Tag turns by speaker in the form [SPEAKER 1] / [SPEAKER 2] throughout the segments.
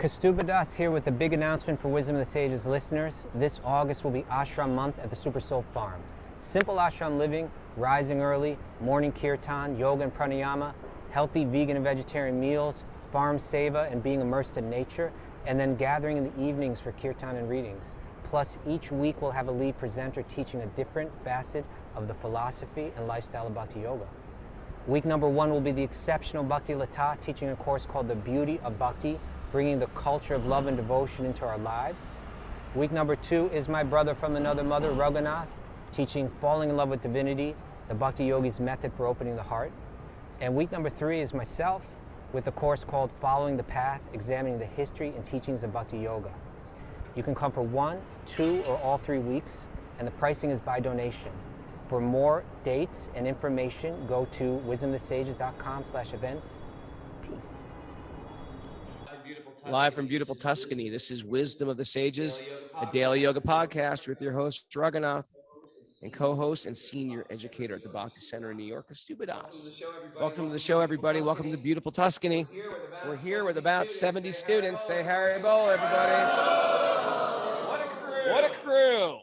[SPEAKER 1] Kaustubha Das here with the big announcement for Wisdom of the Sages listeners. This August will be Ashram Month at the Super Soul Farm. Simple ashram living, rising early, morning kirtan, yoga and pranayama, healthy vegan and vegetarian meals, farm seva and being immersed in nature, and then gathering in the evenings for kirtan and readings. Plus, each week we'll have a lead presenter teaching a different facet of the philosophy and lifestyle of Bhakti Yoga. Week number 1 will be the exceptional Bhakti Lata teaching a course called The Beauty of Bhakti, bringing the culture of love and devotion into our lives. Week number 2 is my brother from another mother, Raghunath, teaching Falling in Love with Divinity, the Bhakti Yogi's method for opening the heart. And week number 3 is myself with a course called Following the Path, examining the history and teachings of Bhakti Yoga. You can come for 1, 2, or all 3 weeks, and the pricing is by donation. For more dates and information, go to wisdomofthesages.com/events. Peace.
[SPEAKER 2] Live from beautiful Tuscany, this is Wisdom of the Sages, a daily yoga podcast with your host, Raghunath, and co-host and senior educator at the Bhakti Center in New York, Kaustubha Das. Welcome to the show, everybody. Welcome to beautiful Tuscany. We're here with about 70 students. Say Harry Bowl, everybody. What a crew.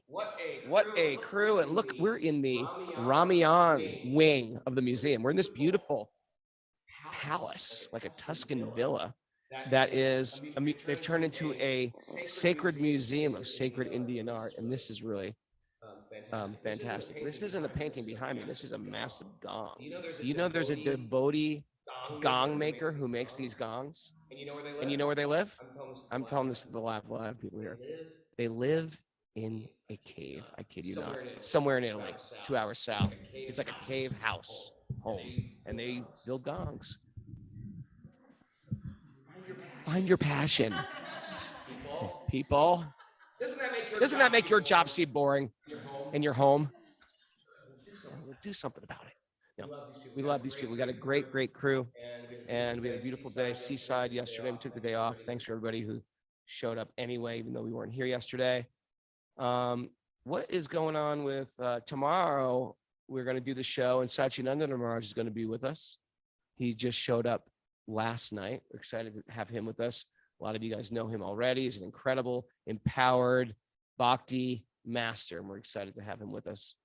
[SPEAKER 2] What a crew. And look, we're in the Ramiyan wing of the museum. We're in this beautiful palace, like a Tuscan villa. That is, they've turned into a sacred museum of sacred Indian art, and this is really fantastic. This isn't a painting behind me. This is a massive gong. You know, there's a devotee gong maker who makes these gongs, and you know where they live? I'm telling this to the live people here. They live in a cave. I kid you not. Somewhere in Italy, 2 hours south. It's like a cave house home, and they build gongs. Find your passion. People. Doesn't that make your job seem boring in your home? Do something about it. No, we love these people. We got a great crew, and we had a beautiful day. Seaside yesterday. We took the day off. Thanks for everybody who showed up anyway, even though we weren't here yesterday. What is going on with tomorrow? We're going to do the show, and Satchidananda Maharaj is going to be with us. He just showed up last night. We're excited to have him with us. A lot of you guys know him already. He's an incredible, empowered Bhakti master, and we're excited to have him with us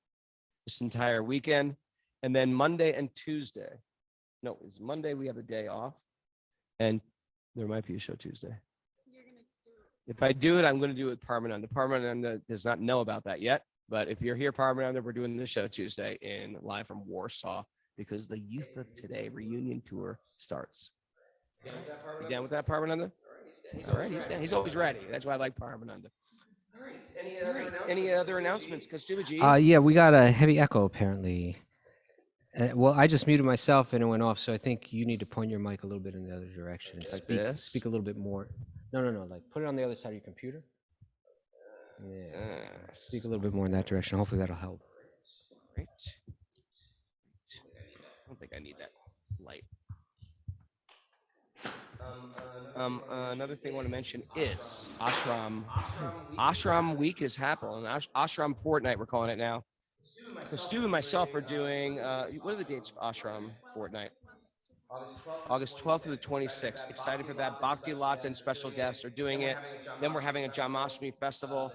[SPEAKER 2] this entire weekend. And then Monday and Tuesday. No, it's Monday we have a day off, and there might be a show Tuesday. If I do it, I'm going to do it with Paramananda. Paramananda does not know about that yet, but if you're here, Paramananda, we're doing the show Tuesday live from Warsaw, because the Youth of Today reunion tour starts. You down with that, Paramananda? All right, he's down. He's always ready. That's why I like Paramananda. All right. Any other announcements, Kaustubha ji?
[SPEAKER 1] Yeah, we got a heavy echo apparently. Well, I just muted myself and it went off, so I think you need to point your mic a little bit in the other direction.
[SPEAKER 2] Like this?
[SPEAKER 1] Speak a little bit more. No. Like put it on the other side of your computer. Yeah. Speak a little bit more in that direction. Hopefully that'll help.
[SPEAKER 2] Great. I don't think I need that light. Another thing I want to mention is Ashram. Ashram week is happening. Ashram fortnight, we're calling it now. So Stu and myself are doing, what are the dates of Ashram fortnight? August 12th to the 26th. Excited for that. Bhakti Lata and special guests are doing it. Then we're having a Janmashtami festival.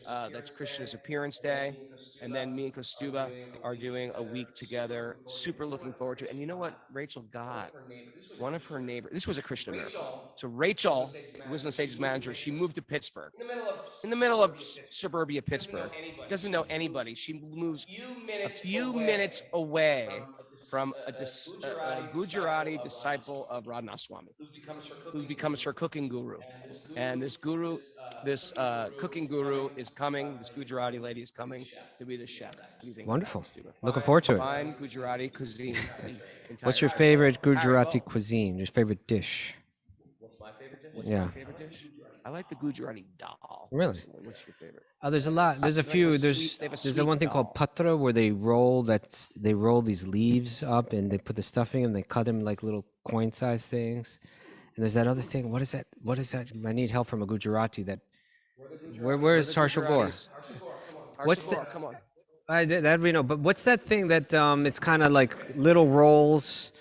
[SPEAKER 2] That's Krishna's appearance day. And then me and Kaustubha are doing a week together. Super looking forward to it. And you know what? Rachel got one of her neighbors. This was a Krishna miracle. So Rachel, Wisdom of the Sages manager, she moved to Pittsburgh. In the middle of suburbia Pittsburgh. Doesn't know anybody. She moves a few minutes away from a Gujarati disciple of Radha Swami, who becomes her cooking guru. And this cooking guru is coming. This Gujarati lady is coming to be the chef.
[SPEAKER 1] Wonderful. Looking forward to it.
[SPEAKER 2] Fine Gujarati cuisine.
[SPEAKER 1] What's your favorite Gujarati cuisine? Your favorite dish?
[SPEAKER 2] What's my favorite dish?
[SPEAKER 1] Yeah.
[SPEAKER 2] My favorite dish? I like the Gujarati dal.
[SPEAKER 1] Really?
[SPEAKER 2] What's your favorite?
[SPEAKER 1] There's a lot. There's a few. There's the one thing called patra where they roll these leaves up and they put the stuffing and they cut them like little coin-sized things. And there's that other thing. What is that? I need help from a Gujarati. Where is Harshagor? What's that?
[SPEAKER 2] Come on.
[SPEAKER 1] That we know. But what's that thing that it's kind of like little rolls?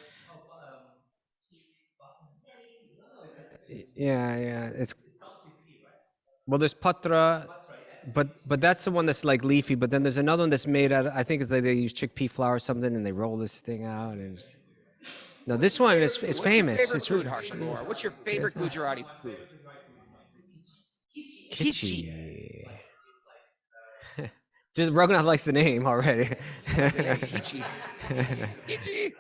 [SPEAKER 1] Yeah. It's well, there's patra, but that's the one that's like leafy. But then there's another one that's made out. I think it's like they use chickpea flour or something, and they roll this thing out. And no, this one is
[SPEAKER 2] What's your
[SPEAKER 1] famous.
[SPEAKER 2] favorite
[SPEAKER 1] It's
[SPEAKER 2] food,
[SPEAKER 1] really
[SPEAKER 2] Harshamor? What's your favorite Gujarati food? Kichi.
[SPEAKER 1] kitschy. Just Raghunath likes the name already.
[SPEAKER 2] I like the name Kichi. Kichi.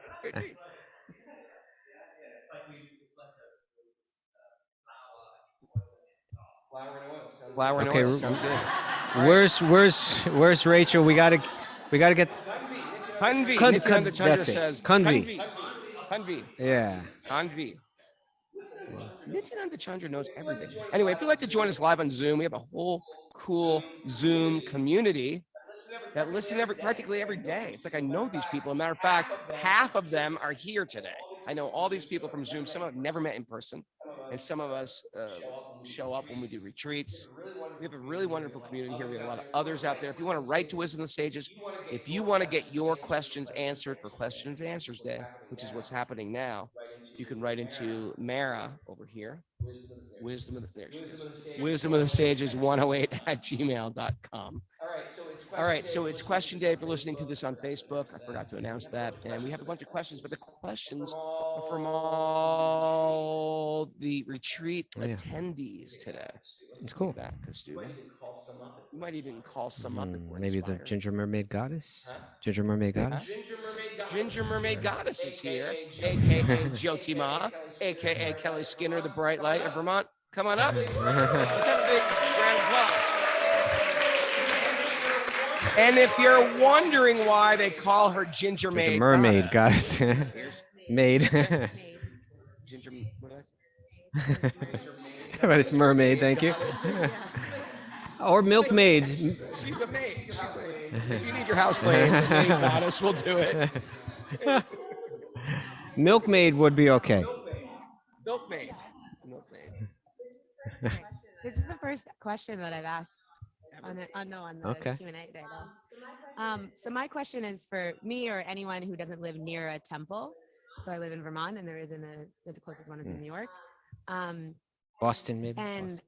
[SPEAKER 2] Flour and
[SPEAKER 1] Okay,
[SPEAKER 2] oil. Sounds good.
[SPEAKER 1] where's Rachel? We gotta get
[SPEAKER 2] Kanvi.
[SPEAKER 1] Kan,
[SPEAKER 2] Nityananda Chandra
[SPEAKER 1] that's it.
[SPEAKER 2] says
[SPEAKER 1] Kanvi.
[SPEAKER 2] Kanvi.
[SPEAKER 1] Yeah.
[SPEAKER 2] Kanvi. Nityananda Chandra knows everything. Anyway, if you'd like to join us live on Zoom, we have a whole cool Zoom community that listen practically every day. It's like I know these people. As a matter of fact, half of them are here today. I know all these people from Zoom. Some of them I've never met in person, and some of us show up when we do retreats. We have a really wonderful community here. We have a lot of others out there. If you want to write to Wisdom of the Sages, if you want to get your questions answered for Questions and Answers Day, which is what's happening now, you can write into Mara over here. Wisdom of the Sages 108@gmail.com. All right, so it's question day. If you're listening to this on Facebook, I forgot to announce that. And we have a bunch of questions, but the questions are from all the retreat attendees today.
[SPEAKER 1] It's cool.
[SPEAKER 2] That, Kaustubha. You might even call some up if we're
[SPEAKER 1] Maybe
[SPEAKER 2] inspired.
[SPEAKER 1] the Ginger Mermaid Goddess? Ginger Mermaid Goddess?
[SPEAKER 2] Ginger Mermaid Goddess is here, aka Jyotima, aka Kelly Skinner, the Bright Light of Vermont. Come on up. Let's have a big round of applause. And if you're wondering why they call her Ginger
[SPEAKER 1] Mermaid Goddess. Maid.
[SPEAKER 2] Ginger,
[SPEAKER 1] But it's mermaid, thank you. Or milkmaid.
[SPEAKER 2] She's a maid. If you need your house cleaned, the maid goddess will do it.
[SPEAKER 1] Milkmaid would be okay.
[SPEAKER 2] Milkmaid.
[SPEAKER 3] This is the first question that I've asked on the
[SPEAKER 1] Okay.
[SPEAKER 3] Q&A today, though. So my question is for me or anyone who doesn't live near a temple. So I live in Vermont, and there is the closest one is in New York.
[SPEAKER 1] Boston, maybe?
[SPEAKER 3] And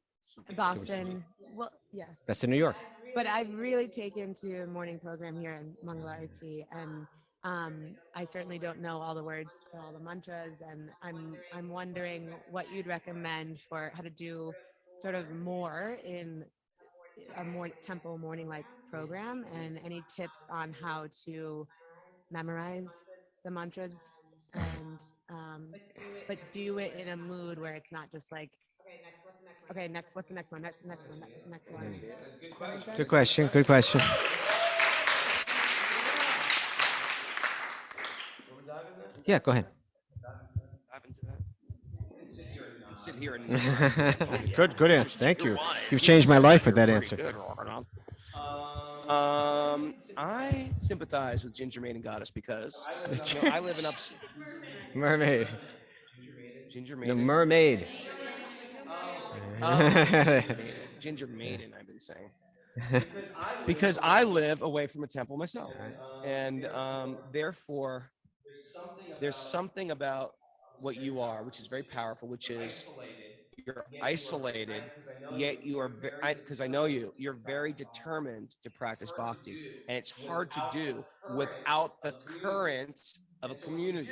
[SPEAKER 3] Boston. Well, yes.
[SPEAKER 1] That's in New York.
[SPEAKER 3] But I've really taken to a morning program here in Mangalarti, and I certainly don't know all the words to all the mantras, and I'm wondering what you'd recommend for how to do sort of more in a more temple morning like program, and any tips on how to memorize the mantras and but do it in a mood where it's not just like okay, next, what's the next one? Next one.
[SPEAKER 1] Good question. Yeah, go ahead.
[SPEAKER 2] Sit here and
[SPEAKER 1] Good answer. Thank you. You've changed my life with that answer.
[SPEAKER 2] I sympathize with Ginger Maid and Goddess because I live in
[SPEAKER 1] Mermaid.
[SPEAKER 2] Ginger
[SPEAKER 1] No,
[SPEAKER 2] Maiden.
[SPEAKER 1] mermaid.
[SPEAKER 2] Ginger Maiden, I've been saying. Because I live away from a temple myself. And therefore, there's something about what you are, which is very powerful, which is you're isolated, yet you are, because I know you're very determined to practice bhakti. And it's hard to do without the currents of a community.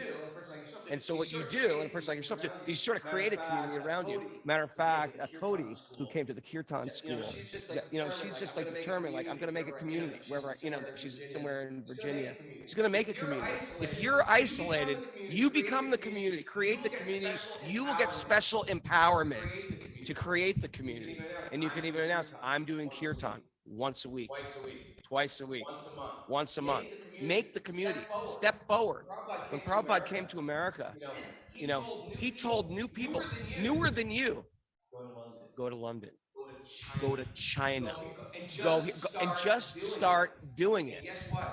[SPEAKER 2] And so what you do, and a person like yourself, you sort of create a community around you. Matter of fact, Cody, who came to the Kirtan school, she's just like determined, like, I'm going to make a community wherever, she's somewhere in Virginia. She's going to make a community. If you're isolated, you become the community, create the community. You will get special empowerment to create the community. And you can even announce, I'm doing Kirtan once a week, twice a week, once a month. Make the community. Step forward. When Prabhupada came to America, he told new people, newer than you, go to London, go to China, go and just start doing it.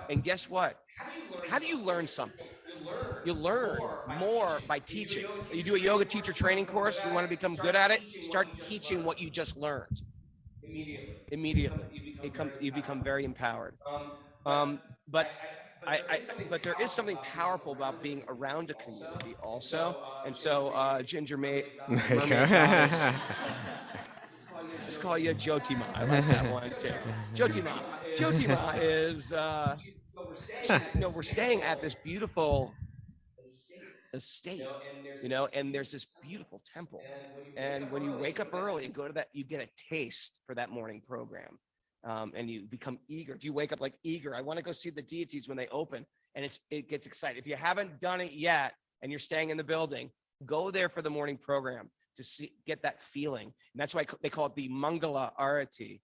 [SPEAKER 2] And guess what? How do you learn something? You learn more by teaching. You do a yoga teacher training course, you want to become good at it, start teaching what you just learned. Immediately. You become very empowered. But But there is something powerful about being around a community also. And so Ginger Mermaid Goddess, just call you Jotima. I like that one too. Jotima. Jotima is, we're staying at this beautiful estate, and there's this beautiful temple. And when you wake up early and go to that, you get a taste for that morning program. And you become eager. If you wake up like eager, I want to go see the deities when they open, and it gets excited. If you haven't done it yet and you're staying in the building, go there for the morning program to get that feeling. And that's why they call it the Mangala Arati.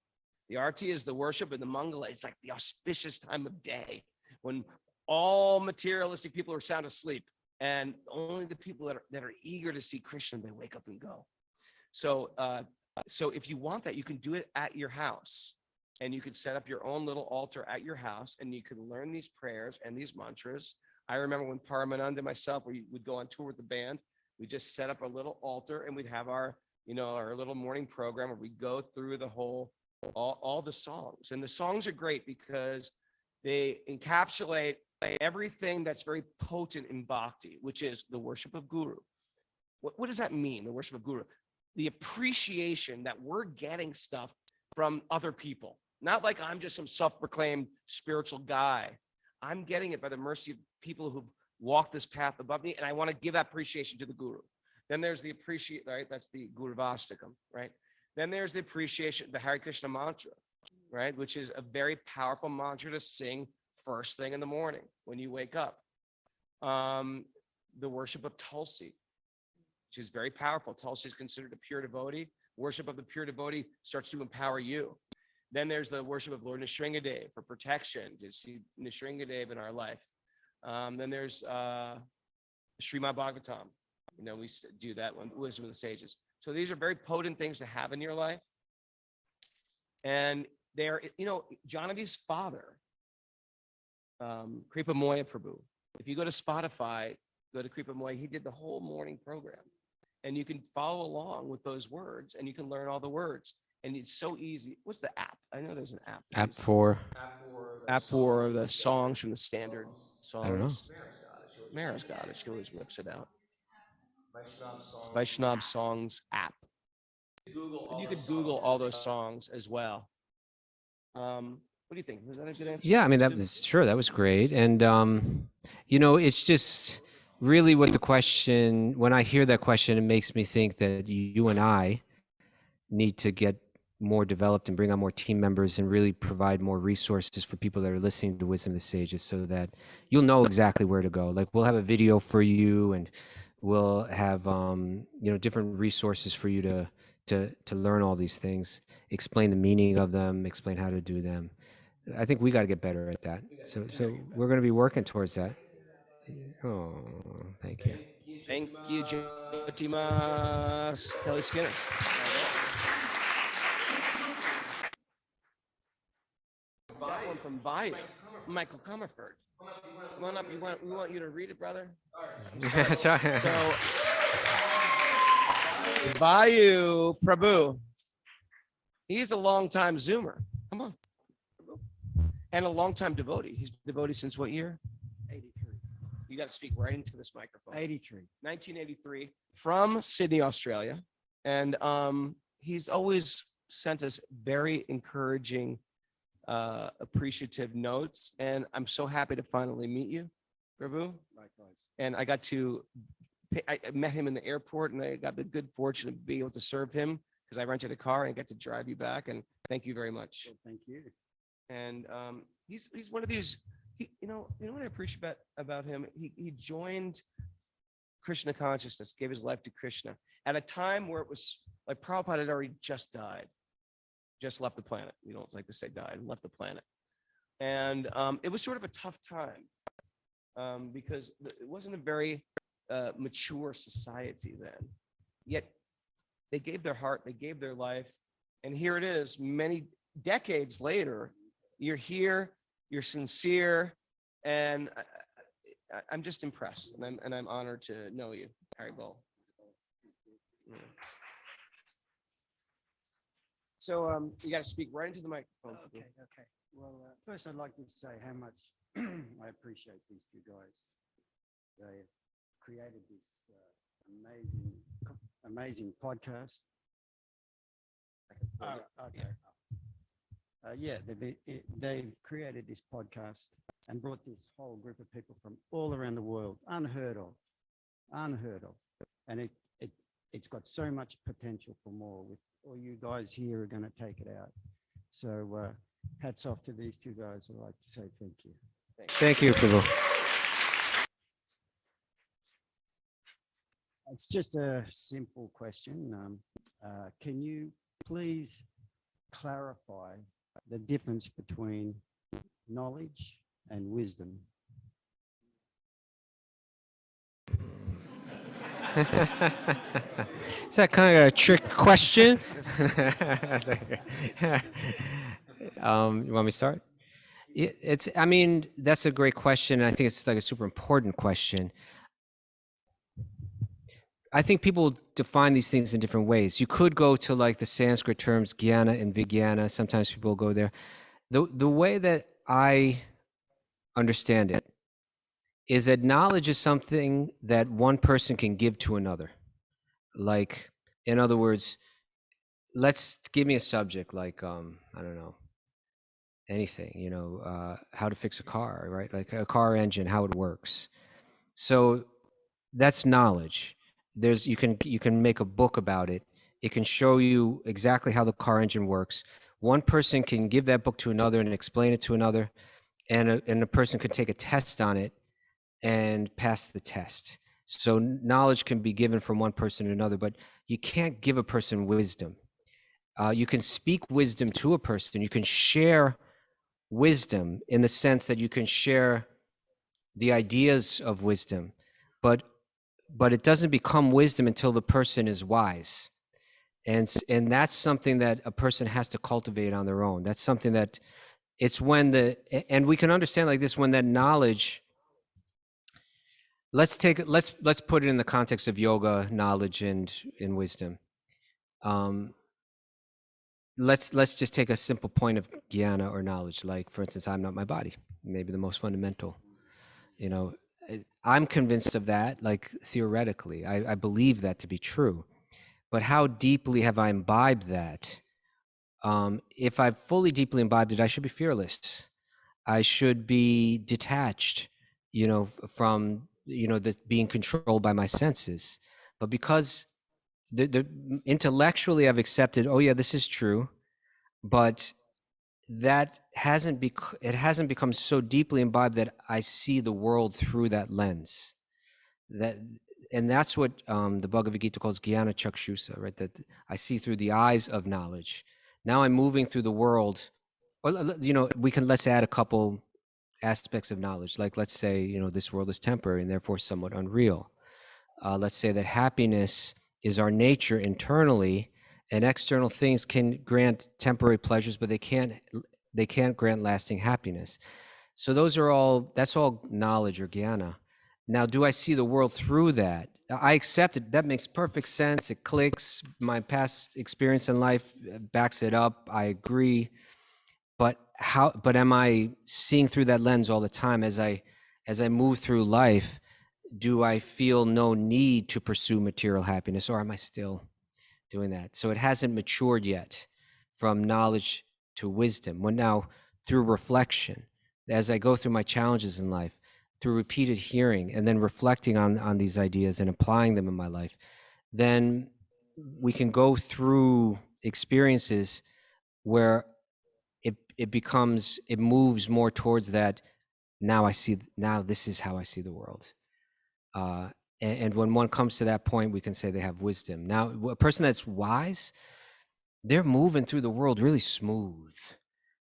[SPEAKER 2] The Arati is the worship, and the Mangala is like the auspicious time of day when all materialistic people are sound asleep, and only the people that are eager to see Krishna, they wake up and go. So if you want that, you can do it at your house. And you could set up your own little altar at your house, and you could learn these prayers and these mantras. I remember when Paramananda and myself, we would go on tour with the band, we just set up a little altar, and we'd have our little morning program where we go through the whole, all the songs. And the songs are great because they encapsulate everything that's very potent in bhakti, which is the worship of Guru. What does that mean, the worship of Guru? The appreciation that we're getting stuff from other people. Not like I'm just some self-proclaimed spiritual guy. I'm getting it by the mercy of people who've walked this path above me, and I want to give that appreciation to the Guru. Then there's the right? That's the Guru Vastakam, right? Then there's the appreciation, the Hare Krishna mantra, right? Which is a very powerful mantra to sing first thing in the morning when you wake up. The worship of Tulsi, which is very powerful. Tulsi is considered a pure devotee. Worship of the pure devotee starts to empower you. Then there's the worship of Lord Nrsingadev for protection, to see Nrsingadev in our life. Then there's Srimad Bhagavatam. We do that one, Wisdom of the Sages. So these are very potent things to have in your life. And they're, Janavi's father, Kripa Moya Prabhu. If you go to Spotify, go to Kripa Moya, he did the whole morning program. And you can follow along with those words, and you can learn all the words. And it's so easy. What's the app? I know there's an app.
[SPEAKER 1] App for
[SPEAKER 2] the songs from the standard songs.
[SPEAKER 1] I don't know.
[SPEAKER 2] Mara's got it. She always whips it out. Vaishnav Songs app. You could Google all those songs as well. What do you think? Was that a good answer?
[SPEAKER 1] Yeah, I mean, that was great. And, it's just really what the question, when I hear that question, it makes me think that you and I need to get more developed and bring on more team members and really provide more resources for people that are listening to Wisdom of the Sages, so that you'll know exactly where to go. Like, we'll have a video for you, and we'll have, different resources for you to learn all these things, explain the meaning of them, explain how to do them. I think we got to get better at that. So we're going to be working towards that. Oh, thank you.
[SPEAKER 2] Thank you, Jyotimas. Kelly Skinner. That one from Bayou, Michael Comerford. Come on up. We want you to read it, brother.
[SPEAKER 1] Sorry.
[SPEAKER 2] So, Bayou Prabhu, he's a longtime Zoomer. Come on. And a longtime devotee. He's devotee since what year?
[SPEAKER 4] 83.
[SPEAKER 2] You got to speak right into this microphone.
[SPEAKER 4] 83.
[SPEAKER 2] 1983, from Sydney, Australia. And he's always sent us very encouraging, appreciative notes. And I'm so happy to finally meet you, Prabhu.
[SPEAKER 4] Likewise.
[SPEAKER 2] And I met him in the airport, and I got the good fortune of being able to serve him because I rented a car and I got to drive you back. And thank you very much.
[SPEAKER 4] Well, thank you.
[SPEAKER 2] And he's one of these, you know what I appreciate about him? He joined Krishna consciousness, gave his life to Krishna at a time where it was like Prabhupada had already just died, just left the planet. We don't like to say died, left the planet. And it was sort of a tough time because it wasn't a very mature society then. Yet they gave their heart, they gave their life. And here it is, many decades later, you're here, you're sincere, and I'm just impressed, and I'm honored to know you, Harry Bull. Yeah. So you got to speak right into the microphone.
[SPEAKER 4] Okay. Well, first I'd like to say how much I appreciate these two guys. They created this amazing podcast. Okay. Yeah, they've created this podcast and brought this whole group of people from all around the world, unheard of, and it's got so much potential for more. With all you guys here are going to take it out. So hats off to these two guys. I'd like to say thank you.
[SPEAKER 1] Thank you, Prabhu.
[SPEAKER 4] It's just a simple question. Can you please clarify the difference between knowledge and wisdom?
[SPEAKER 1] Is that kind of a trick question? You want me to start? I mean, that's a great question. And I think it's like a super important question. I think people define these things in different ways. You could go to like the Sanskrit terms, jnana and vijnana. Sometimes people go there. The way that I understand it is that knowledge is something that one person can give to another. Like, in other words, give me a subject like, I don't know, anything, how to fix a car, right? Like a car engine, how it works. So that's knowledge. You can make a book about it. It can show you exactly how the car engine works. One person can give that book to another and explain it to another, and a person could take a test on it and pass the test. So knowledge can be given from one person to another, but you can't give a person wisdom. You can speak wisdom to a person. You can share wisdom in the sense that you can share the ideas of wisdom, but it doesn't become wisdom until the person is wise. And that's something that a person has to cultivate on their own. That's something that it's when and we can understand like this, when that knowledge, let's put it in the context of yoga, knowledge, and in wisdom. Let's just take a simple point of jnana or knowledge. Like, for instance, I'm not my body, maybe the most fundamental. I'm convinced of that, like theoretically. I believe that to be true. But how deeply have I imbibed that? If I've fully deeply imbibed it, I should be fearless. I should be detached, from, being controlled by my senses. But because intellectually I've accepted, oh yeah, this is true, but that hasn't become so deeply imbibed that I see the world through that lens. And that's what the Bhagavad Gita calls jnana chakshusa, right? That I see through the eyes of knowledge. Now I'm moving through the world. Let's add a couple aspects of knowledge. Like, let's say, this world is temporary and therefore somewhat unreal. Let's say that happiness is our nature internally, and external things can grant temporary pleasures, but they can't grant lasting happiness. So that's all knowledge or jnana. Now, do I see the world through that? I accept it. That makes perfect sense. It clicks. My past experience in life backs it up. I agree. But am I seeing through that lens all the time as I move through life? Do I feel no need to pursue material happiness, or am I still doing that? So it hasn't matured yet from knowledge to wisdom. When now, through reflection, as I go through my challenges in life, through repeated hearing and then reflecting on these ideas and applying them in my life, then we can go through experiences where it moves more towards that. Now this is how I see the world. And when one comes to that point, we can say they have wisdom. Now, a person that's wise, they're moving through the world really smooth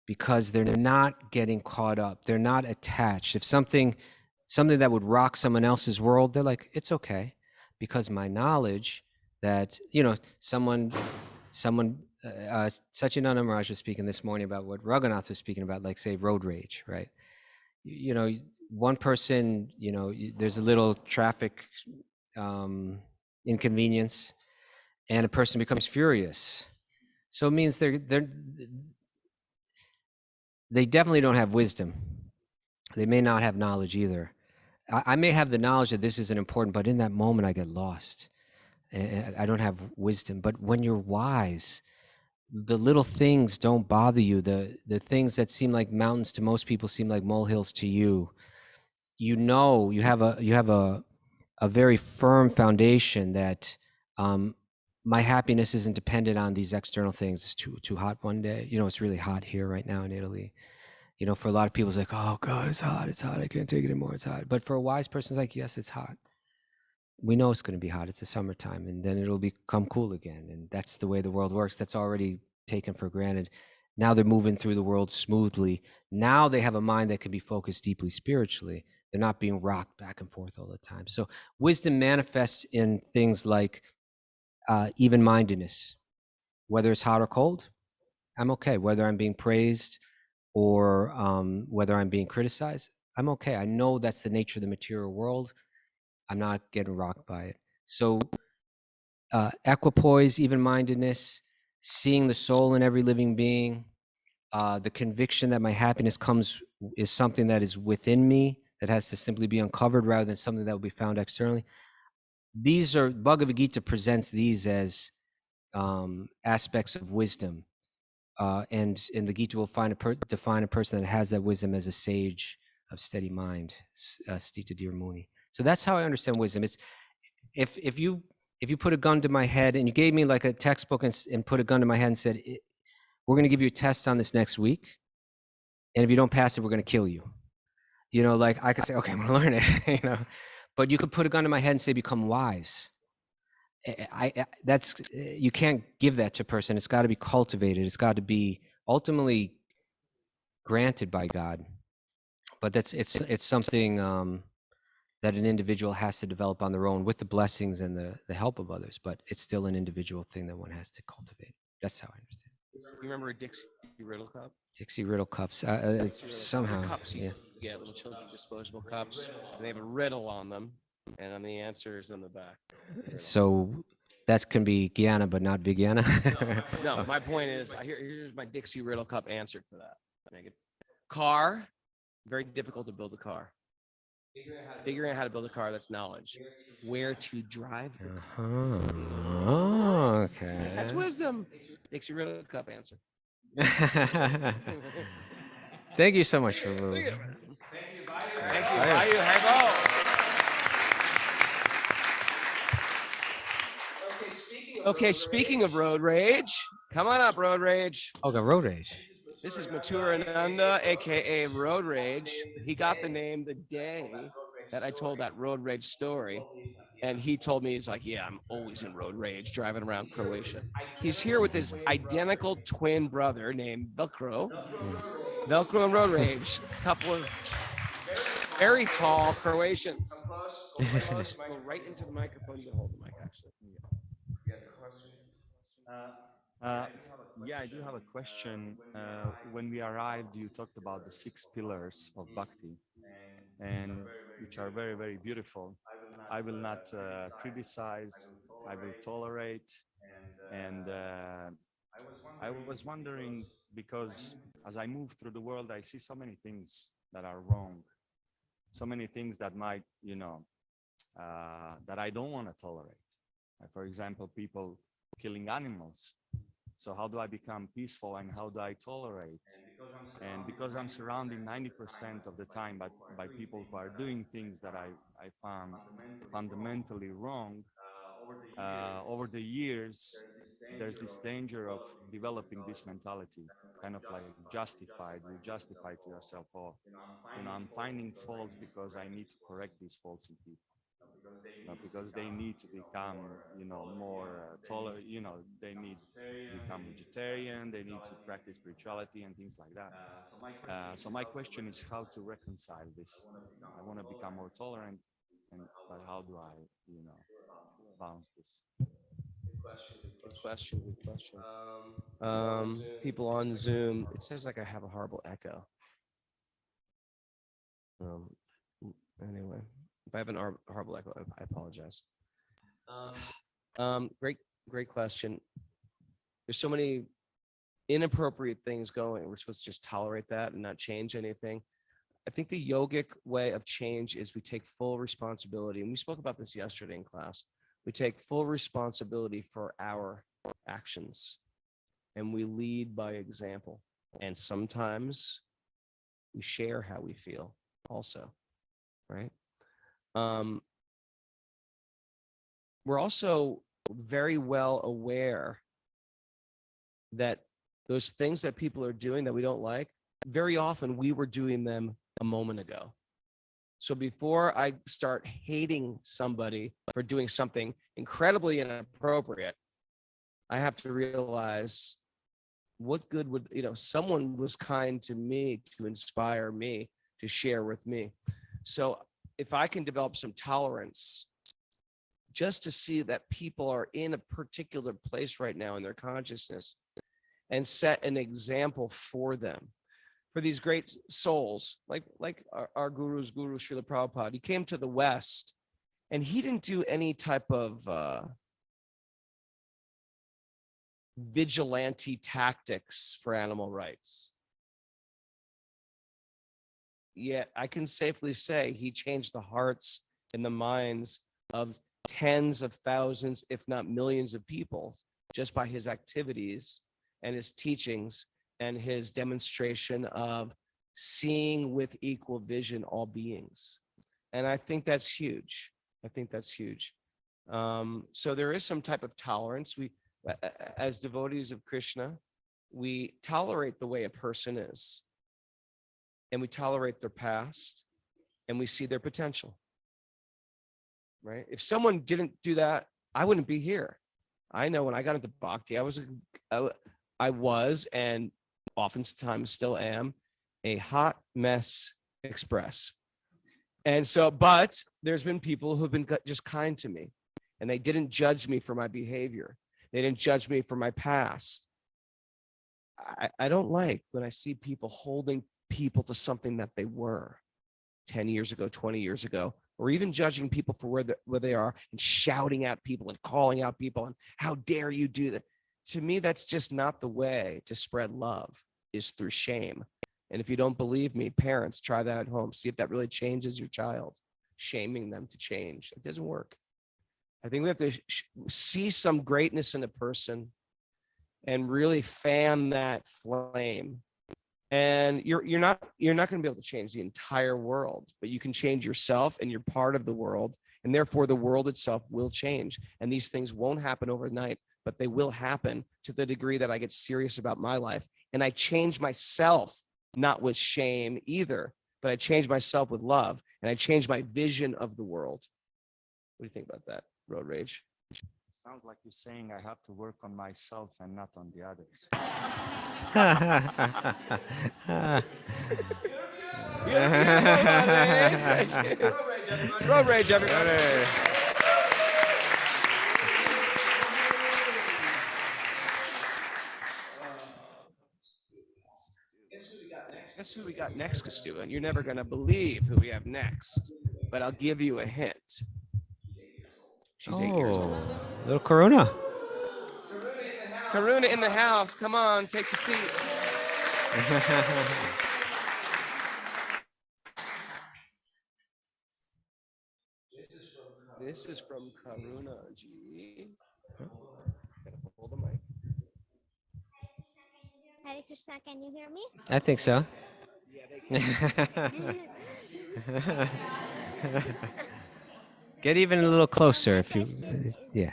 [SPEAKER 1] because they're not getting caught up. They're not attached. If something that would rock someone else's world, they're like, it's okay, because my knowledge that, someone Satchidananda Maharaj was speaking this morning about what Raghunath was speaking about, like, say, road rage, right? One person, there's a little traffic inconvenience, and a person becomes furious. So it means they definitely don't have wisdom. They may not have knowledge either. I may have the knowledge that this isn't important, but in that moment I get lost. And I don't have wisdom. But when you're wise, the little things don't bother you. The things that seem like mountains to most people seem like molehills to you. You know, you have a very firm foundation that my happiness isn't dependent on these external things. It's too hot one day. You know, it's really hot here right now in Italy. You know, for a lot of people, it's like, oh God, it's hot. I can't take it anymore. It's hot. But for a wise person, it's like, yes, it's hot. We know it's going to be hot. It's the summertime, and then it'll become cool again. And that's the way the world works. That's already taken for granted. Now they're moving through the world smoothly. Now they have a mind that can be focused deeply spiritually. They're not being rocked back and forth all the time. So wisdom manifests in things like even-mindedness. Whether it's hot or cold, I'm okay. Whether I'm being praised or whether I'm being criticized, I'm okay. I know that's the nature of the material world. I'm not getting rocked by it. So equipoise, even-mindedness, seeing the soul in every living being, the conviction that my happiness is something that is within me, that has to simply be uncovered rather than something that will be found externally. These are, Bhagavad Gita presents these as aspects of wisdom. And in the Gita will define a person that has that wisdom as a sage of steady mind, Stita Dhir Muni. So that's how I understand wisdom. It's if you put a gun to my head and you gave me like a textbook and put a gun to my head and said, we're going to give you a test on this next week, and if you don't pass it, we're going to kill you. You know, like I could say, okay, I'm going to learn it. You know, but you could put a gun to my head and say, become wise. That's you can't give that to a person. It's got to be cultivated. It's got to be ultimately granted by God. But it's something that an individual has to develop on their own with the blessings and the help of others. But it's still an individual thing that one has to cultivate. That's how I understand.
[SPEAKER 2] You remember a Dixie Riddle cup?
[SPEAKER 1] Dixie Riddle cups. Somehow,
[SPEAKER 2] Cups you get little children disposable cups, and they have a riddle on them, and then the answer is in the back.
[SPEAKER 1] So that can be Guyana, but not Vigiana.
[SPEAKER 2] No, my point is, here's my Dixie Riddle cup answer to that. Make it. Car, very difficult to build a car. Figuring out how to build a car, that's knowledge. Where to drive the car.
[SPEAKER 1] Okay.
[SPEAKER 2] That's wisdom. Dixie Riddle cup answer.
[SPEAKER 1] Thank you so much for
[SPEAKER 2] Thank you.
[SPEAKER 1] Bye.
[SPEAKER 2] Okay, speaking of road rage, come on up, road rage.
[SPEAKER 1] Oh, got road rage.
[SPEAKER 2] This is Mathura Ananda, aka Road Rage. He got the name the day that I told that road rage story. And he told me, he's like, yeah, I'm always in road rage driving around Croatia. He's here with his identical twin brother named Velcro. Velcro and Road Rage, a couple of very tall Croatians. Go right into the microphone. You can hold the mic, actually.
[SPEAKER 5] Yeah, I do have a question. When we arrived, you talked about the 6 pillars of bhakti, and which are very, very beautiful. I will not criticize. I will tolerate. And I was wondering, because as I move through the world, I see so many things that are wrong, so many things that might, that I don't want to tolerate. For example, people killing animals. So how do I become peaceful and how do I tolerate? And because I'm surrounded 90% of the time by people who are doing things that I found fundamentally wrong, over the years, there's this danger of developing this mentality, kind of like justified. You justify to yourself, oh, I'm finding faults because I need to correct these faults in people. Because they need to become, more tolerant, they need to become vegetarian, they need to practice spirituality and things like that. So my question is how to reconcile this. I want to become more tolerant, but how do I, balance this?
[SPEAKER 2] Good question. People on Zoom, it says like I have a horrible echo. Anyway, if I have an horrible echo, I apologize. Great question. There's so many inappropriate things going. We're supposed to just tolerate that and not change anything. I think the yogic way of change is we take full responsibility. And we spoke about this yesterday in class. We take full responsibility for our actions and we lead by example. And sometimes we share how we feel also, right? We're also very well aware that those things that people are doing that we don't like, very often we were doing them a moment ago. So before I start hating somebody for doing something incredibly inappropriate, I have to realize what good would, someone was kind to me to inspire me to share with me. So if I can develop some tolerance just to see that people are in a particular place right now in their consciousness and set an example for them, for these great souls, like our guru's guru, Srila Prabhupada. He came to the West and he didn't do any type of vigilante tactics for animal rights. Yet I can safely say he changed the hearts and the minds of tens of thousands, if not millions of people, just by his activities and his teachings and his demonstration of seeing with equal vision all beings. And I think that's huge. So there is some type of tolerance. We, as devotees of Krishna, we tolerate the way a person is, and we tolerate their past, and we see their potential, right? If someone didn't do that, I wouldn't be here. I know when I got into bhakti, I was, and oftentimes still am, a hot mess express. And so, but there's been people who've been just kind to me, and they didn't judge me for my behavior. They didn't judge me for my past. I don't like when I see people holding people to something that they were 10 years ago, 20 years ago, or even judging people for where they are and shouting at people and calling out people and how dare you do that. To me, that's just not the way to spread love, is through shame. And if you don't believe me, parents, try that at home. See if that really changes your child, shaming them to change. It doesn't work. I think we have to see some greatness in a person and really fan that flame. And you're not going to be able to change the entire world, but you can change yourself, and you're part of the world, and therefore the world itself will change. And these things won't happen overnight, but they will happen to the degree that I get serious about my life. And I change myself, not with shame either, but I change myself with love, and I change my vision of the world. What do you think about that, Road Rage?
[SPEAKER 5] Sounds like you're saying I have to work on myself and not on the others.
[SPEAKER 2] Road Rage, everybody. Guess who we got next, Kaustubha? And you're never going to believe who we have next, but I'll give you a hint. She's 8 years old.
[SPEAKER 1] Little Karuna.
[SPEAKER 2] Karuna in the house. Come on, take a seat. This is from Karuna ji. Gotta hold the mic.
[SPEAKER 6] Hare Krishna, can you hear me?
[SPEAKER 1] I think so. Get even a little closer if you, yeah.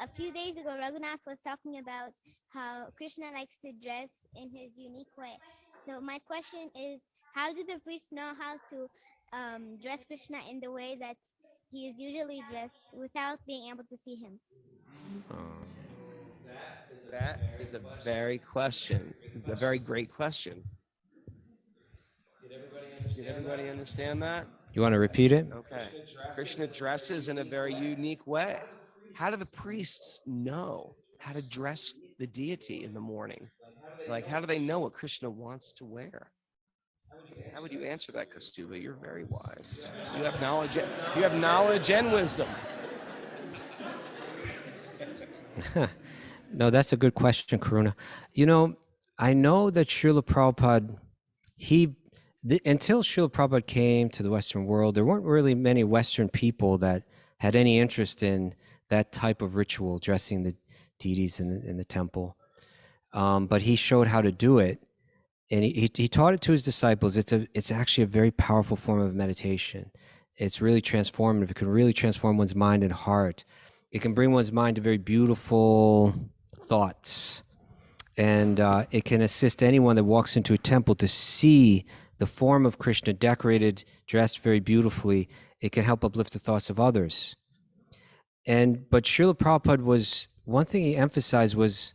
[SPEAKER 6] A few days ago, Raghunath was talking about how Krishna likes to dress in his unique way. So my question is, how do the priests know how to dress Krishna in the way that he is usually dressed without being able to see him?
[SPEAKER 2] That is a very great question. Did everybody understand that?
[SPEAKER 1] You want to repeat it?
[SPEAKER 2] Okay. Krishna dresses in a very unique way. How do the priests know how to dress the deity in the morning? Like, how do they know what Krishna wants to wear? How would you answer that, Kaustubha? You're very wise. You have knowledge. You have knowledge and wisdom.
[SPEAKER 1] No, that's a good question, Karuna. You know, I know that Srila Prabhupada until Srila Prabhupada came to the Western world, there weren't really many Western people that had any interest in that type of ritual, dressing the deities in the temple. But he showed how to do it, and he taught it to his disciples. It's actually a very powerful form of meditation. It's really transformative. It can really transform one's mind and heart. It can bring one's mind to very beautiful thoughts. And it can assist anyone that walks into a temple to see the form of Krishna decorated, dressed very beautifully. It can help uplift the thoughts of others. But Srila Prabhupada was, one thing he emphasized was,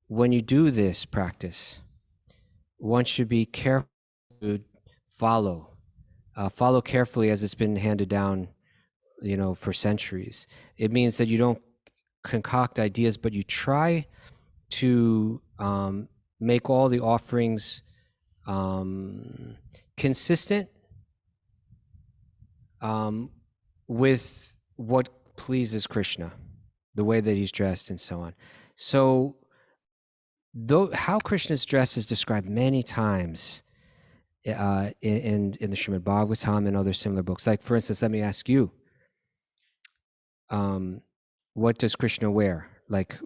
[SPEAKER 1] when you do this practice, one should be careful to follow carefully as it's been handed down, for centuries. It means that you don't concoct ideas, but you try to make all the offerings consistent with what pleases Krishna, the way that he's dressed and so on. So how Krishna's dress is described many times in the Srimad Bhagavatam and other similar books. Like, for instance, let me ask you, what does Krishna wear? Like,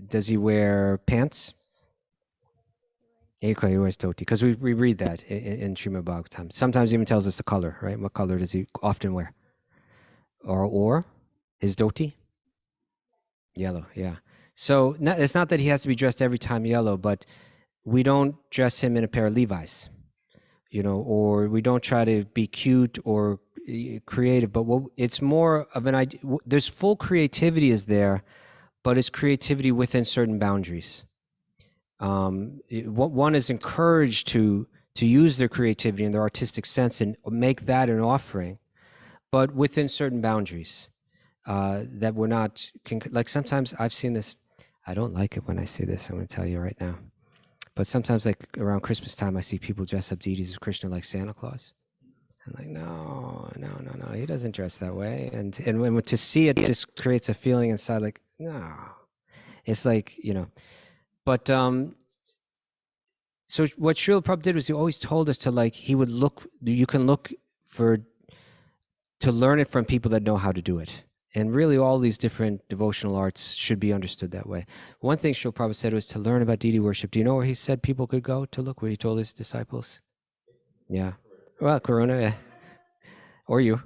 [SPEAKER 1] does he wear pants? He wears dhoti, because we read that in Srimad Bhagavatam. Sometimes even tells us the color, right? What color does he often wear? Or his dhoti? Yellow, yeah. So it's not that he has to be dressed every time yellow, but we don't dress him in a pair of Levi's, or we don't try to be cute or creative, but it's more of an idea. There's full creativity is there, but it's creativity within certain boundaries. One is encouraged to use their creativity and their artistic sense and make that an offering, but within certain boundaries that we're not, like sometimes I've seen this, I don't like it when I see this, I'm going to tell you right now, but sometimes like around Christmas time, I see people dress up deities of Krishna like Santa Claus. I'm like, no, he doesn't dress that way. And when to see it just creates a feeling inside like, no. It's like, but so what Srila Prabhupada did was he always told us to, like, he would you can look to learn it from people that know how to do it. And really all these different devotional arts should be understood that way. One thing Srila Prabhupada said was to learn about deity worship. Do you know where he said people could go to look, where he told his disciples? Yeah. Well, Karuna, yeah. Or you.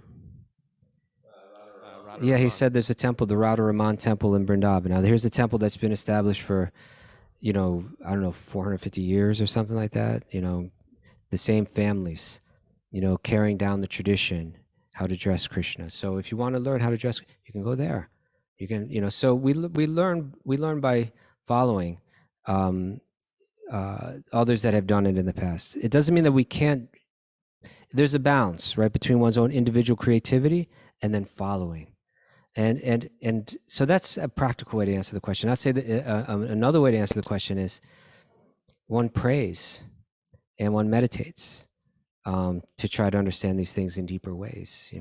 [SPEAKER 1] Yeah, he said there's a temple, the Radha Raman temple in Vrindavan. Now, here's a temple that's been established for, I don't know, 450 years or something like that. The same families, carrying down the tradition, how to dress Krishna. So if you want to learn how to dress, you can go there. You can, so we learn by following others that have done it in the past. It doesn't mean that we can't. There's a balance, right, between one's own individual creativity and then following. And so that's a practical way to answer the question. I'd say that another way to answer the question is one prays and one meditates to try to understand these things in deeper ways.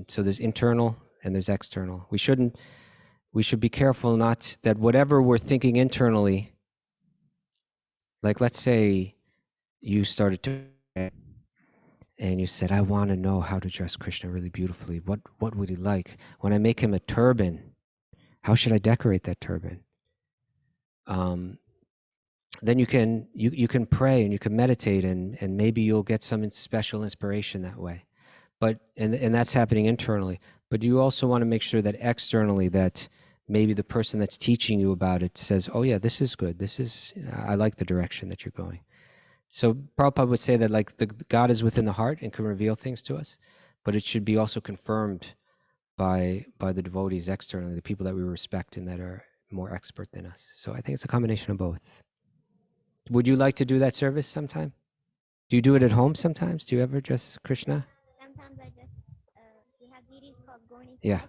[SPEAKER 1] So there's internal and there's external. We should be careful not that whatever we're thinking internally, like let's say you started to, and you said, I want to know how to dress Krishna really beautifully. What would he like? When I make him a turban, how should I decorate that turban? Then you can pray and you can meditate and maybe you'll get some special inspiration that way. But and that's happening internally. But you also want to make sure that externally that maybe the person that's teaching you about it says, oh yeah, this is good. I like the direction that you're going. So Prabhupada would say that like the God is within the heart and can reveal things to us, but it should be also confirmed by the devotees externally, the people that we respect and that are more expert than us. So I think it's a combination of both. Would you like to do that service sometime? Do you do it at home sometimes? Do you ever dress Krishna?
[SPEAKER 6] Sometimes I just, we have deities called Gorni.
[SPEAKER 1] Yeah.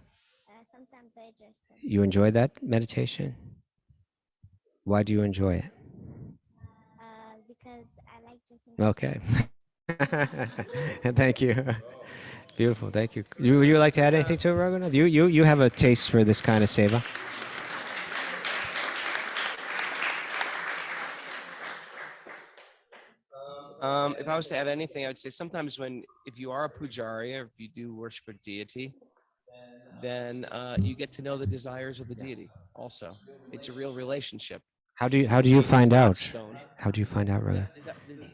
[SPEAKER 6] Sometimes I just.
[SPEAKER 1] You enjoy that meditation? Why do you enjoy it?
[SPEAKER 6] Because I like dressing.
[SPEAKER 1] Okay. Thank you. Beautiful. Thank you. Would you like to add anything to it, Raghunath? You have a taste for this kind of seva.
[SPEAKER 2] If I was to add anything, I would say sometimes if you are a pujari or if you do worship a deity, then you get to know the desires of the deity also. It's a real relationship.
[SPEAKER 1] How do you
[SPEAKER 2] Deity's
[SPEAKER 1] find
[SPEAKER 2] not
[SPEAKER 1] out?
[SPEAKER 2] stone.
[SPEAKER 1] How do you find out, Raga?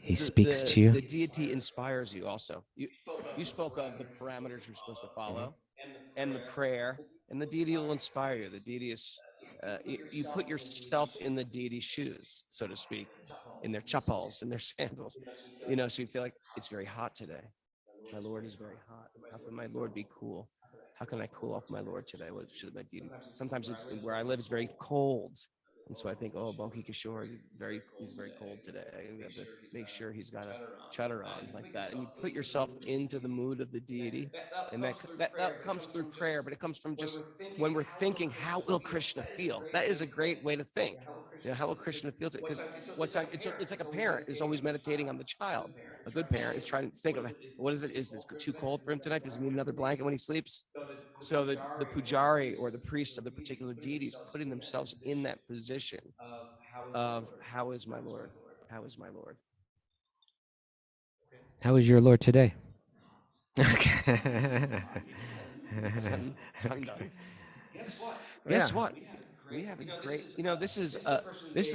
[SPEAKER 1] He speaks to
[SPEAKER 2] The
[SPEAKER 1] you.
[SPEAKER 2] deity inspires you also. You spoke of the parameters you're supposed to follow and the prayer, and the deity will inspire you. The deity is, you put yourself in the deity's shoes, so to speak, in their chappals, in their sandals, so you feel like it's very hot today. My Lord is very hot. How can my Lord be cool? How can I cool off my Lord today? What should my deity? Sometimes it's where I live is very cold. And so I think, oh, Bonki Kishore, he's very cold today. We have to make sure he's got a shutter on like that. And you put yourself into the mood of the deity. And that comes through prayer, but it comes from just when we're thinking, how will Krishna feel? That is a great way to think. How will Krishna feel? Because it's like a parent is always meditating on the child. A good parent is trying to think of what is it? Is it too cold for him tonight? Does he need another blanket when he sleeps? So the pujari or the priest of the particular deity is putting themselves in that position of how is my Lord? How is my Lord?
[SPEAKER 1] How is your Lord today?
[SPEAKER 2] I'm done. Guess what? We have a great, this is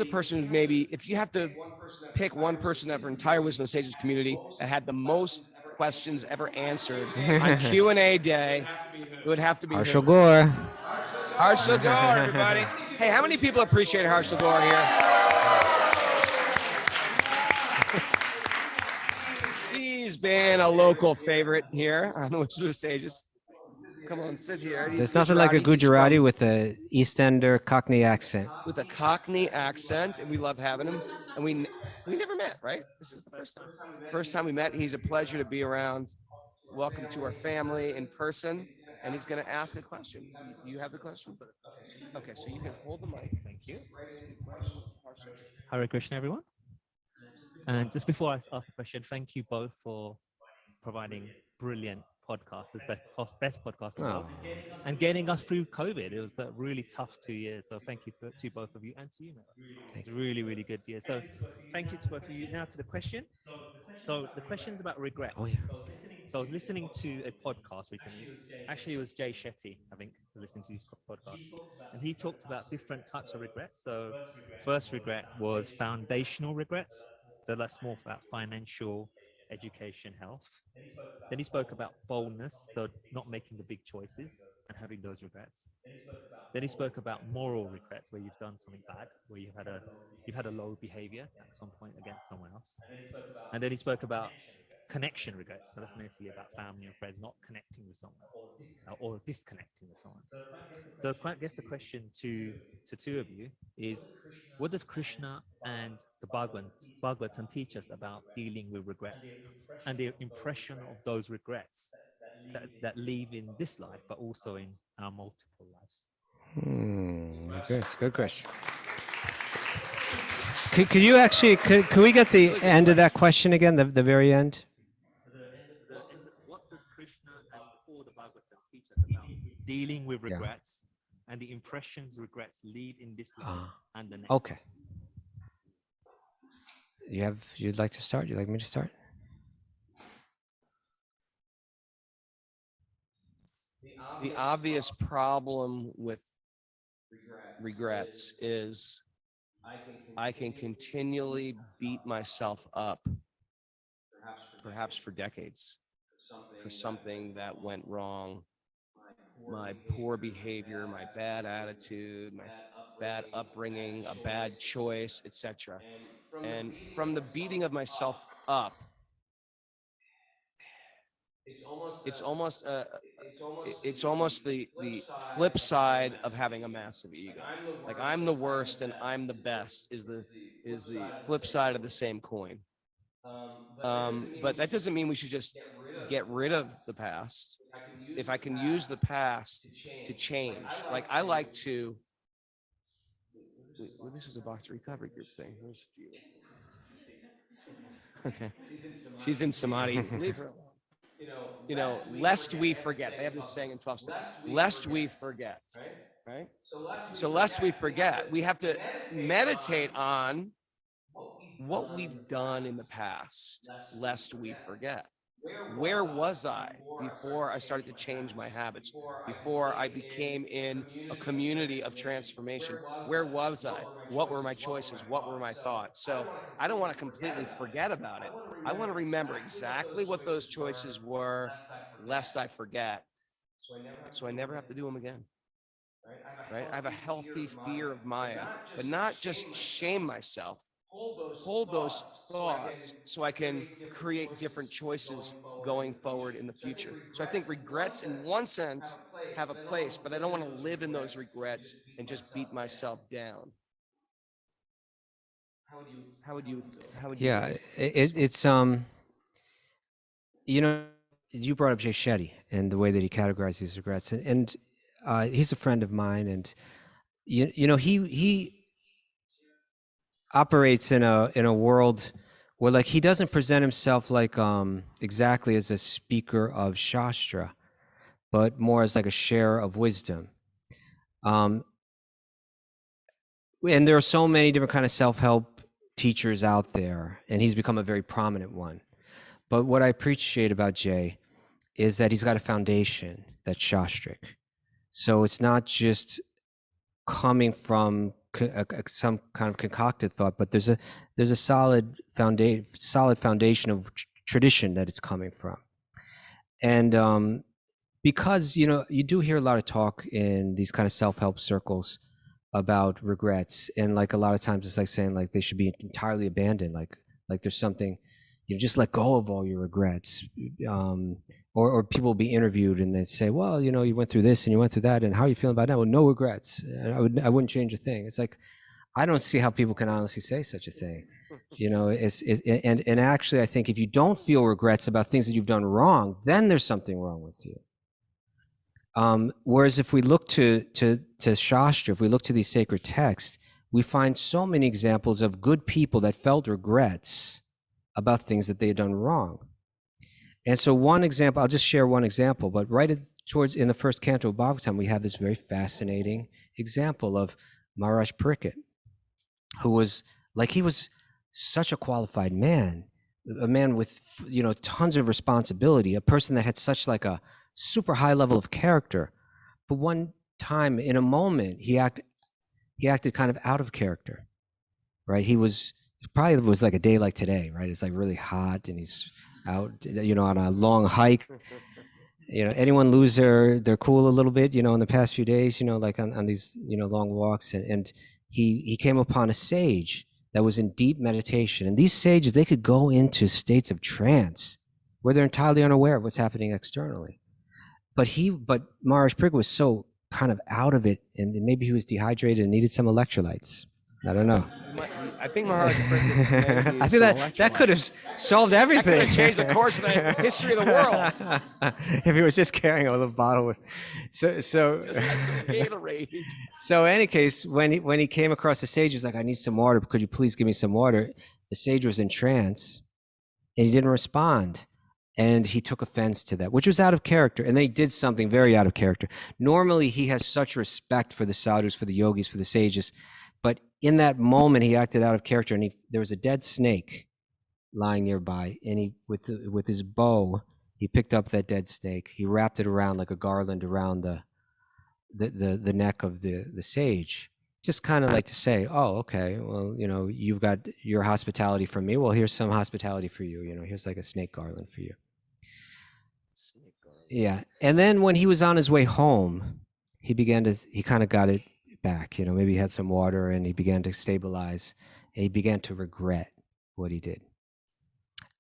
[SPEAKER 2] a person who maybe, if you have to pick one person of our entire Wisdom of Sages community that had the most questions ever answered on Q&A day, it would have to be
[SPEAKER 1] Harshal
[SPEAKER 2] who?
[SPEAKER 1] Gore.
[SPEAKER 2] Harshal Gore, everybody. Hey, how many people appreciate Harshal Gore here? He's been a local favorite here on the Wisdom of Sages. Come on, sit here.
[SPEAKER 1] There's nothing like a Gujarati with a East Ender Cockney accent.
[SPEAKER 2] With a Cockney accent, and we love having him. And we never met, right? This is the first time. First time we met. He's a pleasure to be around. Welcome to our family in person. And he's going to ask a question. You have the question? Okay, so you can hold the mic. Thank you.
[SPEAKER 7] Hare Krishna, everyone. And just before I ask the question, thank you both for providing brilliant podcasts, the best podcast in the world, and getting us through COVID. It was a really tough 2 years. So thank you to both of you and to you, man. It's a really, really good year. So thank you to both of you. Now to the question. So the question is about regret.
[SPEAKER 1] Oh, yeah.
[SPEAKER 7] So I was listening to a podcast recently. Actually, it was Jay Shetty, I think, listening to his podcast. And he talked about different types of regrets. So first regret was foundational regrets. So that's more about financial, education, health. Then he spoke about boldness, so not making the big choices and having those regrets. Then he spoke about moral regrets, where you've done something bad, where you've had a low behavior at some point against someone else. And then he spoke about connection regrets, so that's mostly about family and friends not connecting with someone or disconnecting with someone. So I guess the question to two of you is, what does Krishna and the Bhagavatam teach us about dealing with regrets and the impression of those regrets that leave in this life, but also in our multiple lives?
[SPEAKER 1] Good question. Could you actually, could we get the end of that question again, the very end?
[SPEAKER 7] What does Krishna and the Bhagavatam teach us about dealing with regrets and the impressions regrets leave in this life and the next?
[SPEAKER 1] Okay. You'd like to start? You'd like me to start?
[SPEAKER 2] The obvious problem with regrets is I can continually beat myself up, perhaps for decades, for something that went wrong, my poor behavior, my bad attitude, my bad upbringing, a bad choice, etc. And from the beating of myself up, it's almost the flip side of having a massive ego. Like I'm the worst and I'm the best is the flip side of the same coin. But that doesn't mean we should just get rid of the past. If I can use the past to change, like I like to. Well, this is a box recovery group thing. Where's Gina? Okay, she's in Samadhi. Leave her alone. Lest we forget. They have this saying in 12 steps. Lest we forget. Right? So lest we forget, we have to meditate on what we've done in the past, lest we forget. Where was I before I started to change my habits, before I became in a community of transformation? Where was I? What were my choices? What were my thoughts? So I don't want to completely forget about it. I want to remember exactly what those choices were, lest I forget. So I never have to do them again. Right? I have a healthy fear of Maya, but not just shame myself, hold those thoughts so I can create different choices going forward in the future. So I think regrets, in one sense, have a place, but I don't want to live in those regrets and just beat myself down. How would you
[SPEAKER 1] Yeah,
[SPEAKER 2] respond?
[SPEAKER 1] you know, you brought up Jay Shetty and the way that he categorized these regrets, and he's a friend of mine, and he operates in a world where like he doesn't present himself like exactly as a speaker of Shastra, but more as like a share of wisdom. Um, and there are so many different kind of self-help teachers out there, and he's become a very prominent one. But what I appreciate about Jay is that he's got a foundation that's Shastric. So it's not just coming from some kind of concocted thought, but there's a solid foundation of tradition that it's coming from. And because you do hear a lot of talk in these kind of self-help circles about regrets, and like a lot of times it's like saying like they should be entirely abandoned, like there's something, just let go of all your regrets. Or people will be interviewed and they say, well, you went through this and you went through that, and how are you feeling about that? Well, no regrets. I wouldn't change a thing. It's like, I don't see how people can honestly say such a thing. And actually, I think if you don't feel regrets about things that you've done wrong, then there's something wrong with you. Whereas if we look to Shastra, if we look to these sacred texts, we find so many examples of good people that felt regrets about things that they had done wrong. And so one example, I'll just share one example, but towards in the first canto of Bhagavatam, we have this very fascinating example of Maharaj Pariksit, who was he was such a qualified man, a man with tons of responsibility, a person that had such like a super high level of character. But one time in a moment, he acted kind of out of character, right? It probably was like a day like today, right? It's like really hot and he's out, on a long hike. Anyone lose their cool a little bit, in the past few days, like on these, long walks. And he came upon a sage that was in deep meditation. And these sages, they could go into states of trance where they're entirely unaware of what's happening externally. But Maharaj Pariksit was so kind of out of it, and maybe he was dehydrated and needed some electrolytes. I don't know.
[SPEAKER 2] I think Maharaj Pariksit
[SPEAKER 1] I think that could have solved everything.
[SPEAKER 2] That could have changed the course of the history of the world.
[SPEAKER 1] If he was just carrying a little bottle with, so
[SPEAKER 2] Just had some Gatorade.
[SPEAKER 1] So in any case, when he came across the sage, he was like, "I need some water. Could you please give me some water?" The sage was in trance, and he didn't respond. And he took offense to that, which was out of character. And then he did something very out of character. Normally, he has such respect for the sadhus, for the yogis, for the sages. But in that moment, he acted out of character. And there was a dead snake lying nearby. And with his bow, he picked up that dead snake. He wrapped it around like a garland around the neck of the sage. Just kind of like to say, oh, okay, well, you've got your hospitality from me. Well, here's some hospitality for you. Here's like a snake garland for you. Yeah. And then when he was on his way home, he kind of got it back. Maybe he had some water and he began to stabilize, and he began to regret what he did.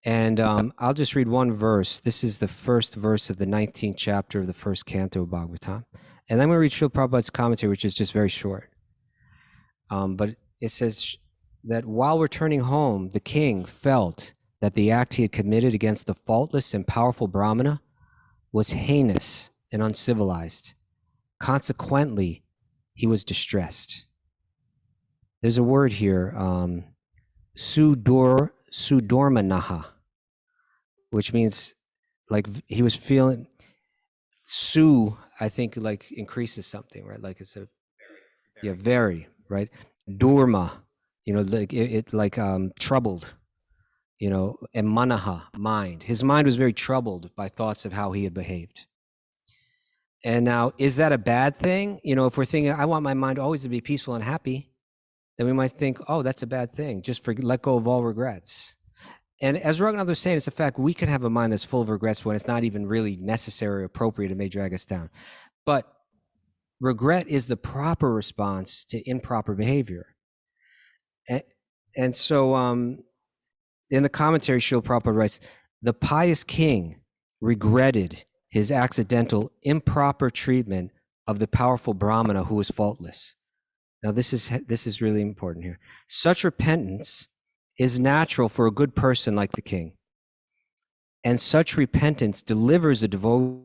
[SPEAKER 1] And I'll just read one verse. This is the first verse of the 19th chapter of the first canto of Bhagavatam. And then I'm going to read Srila Prabhupada's commentary, which is just very short. But it says that while returning home, the king felt that the act he had committed against the faultless and powerful Brahmana was heinous and uncivilized. Consequently, he was distressed. There's a word here, sudormanaha, which means like he was feeling, su, I think like increases something, right? Like it's very, right? Durma troubled, and manaha, mind. His mind was very troubled by thoughts of how he had behaved. And now, is that a bad thing? If we're thinking, I want my mind always to be peaceful and happy, then we might think, oh, that's a bad thing. Just let go of all regrets. And as Raghunath was saying, it's a fact we can have a mind that's full of regrets when it's not even really necessary or appropriate. It may drag us down. But regret is the proper response to improper behavior. And so in the commentary, Srila Prabhupada writes, the pious king regretted his accidental improper treatment of the powerful Brahmana who was faultless. Now, this is really important here. Such repentance is natural for a good person like the king. And such repentance delivers a devotee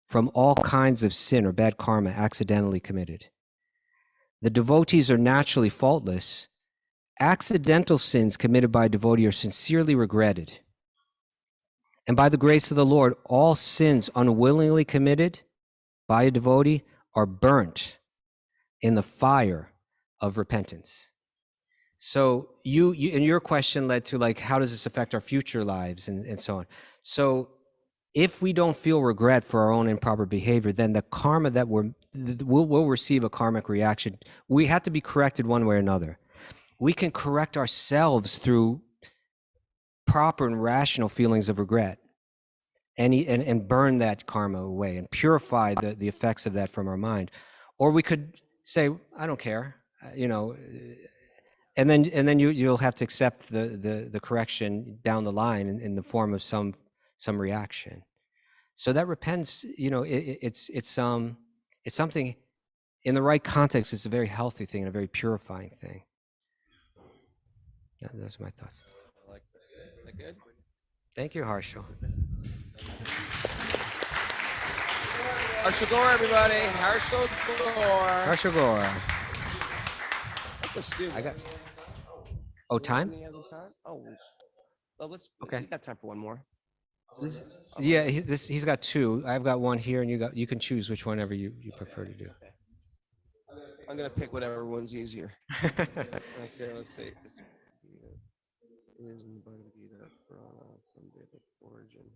[SPEAKER 1] from all kinds of sin or bad karma accidentally committed. The devotees are naturally faultless. Accidental sins committed by a devotee are sincerely regretted. And by the grace of the Lord, all sins unwillingly committed by a devotee are burnt in the fire of repentance. So you and your question led to how does this affect our future lives and so on. So if we don't feel regret for our own improper behavior, then the karma that we'll receive a karmic reaction. We have to be corrected one way or another. We can correct ourselves through proper and rational feelings of regret and burn that karma away and purify the effects of that from our mind. Or we could say, I don't care, and then you'll have to accept the correction down the line in the form of some reaction. So that repentance, it's something in the right context. It's a very healthy thing and a very purifying thing. Those are my thoughts.
[SPEAKER 2] I like that. Good?
[SPEAKER 1] Thank you, Harshal.
[SPEAKER 2] Harshal Gore, everybody. Harshal Gore.
[SPEAKER 1] Harshal Gore.
[SPEAKER 2] Let's do it.
[SPEAKER 1] I got. Oh, time?
[SPEAKER 2] Any other time? Oh, well, let's.
[SPEAKER 1] Okay.
[SPEAKER 2] We got time for one more.
[SPEAKER 1] Yeah, he's got two. I've got one here, and you can choose which whenever you prefer to do.
[SPEAKER 2] I'm gonna pick whatever one's easier. Okay, let's see. It is in the Bhagavad Gita from Vedic origin.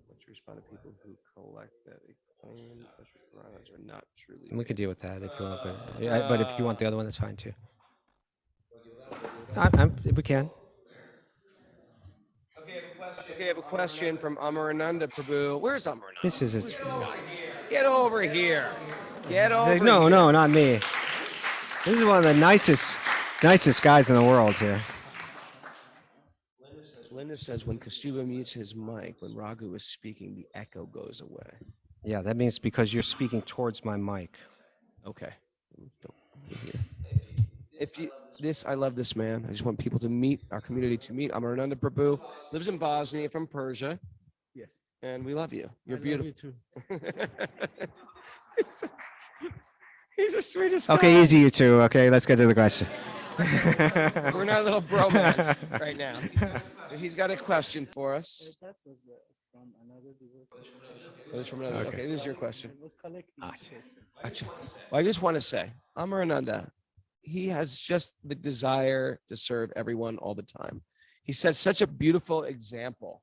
[SPEAKER 2] What's your response to people who collect that claim that the Puranas are not truly?
[SPEAKER 1] And we could deal with that if you want, but if you want the other one, that's fine too. We can.
[SPEAKER 2] Okay, I have a question from Amarananda Prabhu. Where's Amarananda?
[SPEAKER 1] This is
[SPEAKER 2] This guy? Get over here. Get over here.
[SPEAKER 1] No, not me. This is one of the nicest guys in the world here.
[SPEAKER 2] Linda says when Kaustubha mutes his mic, when Raghu is speaking, the echo goes away.
[SPEAKER 1] Yeah, that means because you're speaking towards my mic.
[SPEAKER 2] Okay. I love this man. I just want people to meet, our community to meet. Amarananda Prabhu lives in Bosnia from Persia.
[SPEAKER 8] Yes.
[SPEAKER 2] And we love you. You're
[SPEAKER 8] I
[SPEAKER 2] beautiful.
[SPEAKER 8] Love you too.
[SPEAKER 2] He's the sweetest guy.
[SPEAKER 1] Okay, easy, you two. Okay, let's get to the question.
[SPEAKER 2] We're in our little bromance right now. So he's got a question for us.
[SPEAKER 8] That was from another devotee.
[SPEAKER 2] Oh, it's from another. Okay, this is your question.
[SPEAKER 8] It was collecting questions.
[SPEAKER 2] Actually, well, I just want to say, Amarananda, he has just the desire to serve everyone all the time. He set such a beautiful example.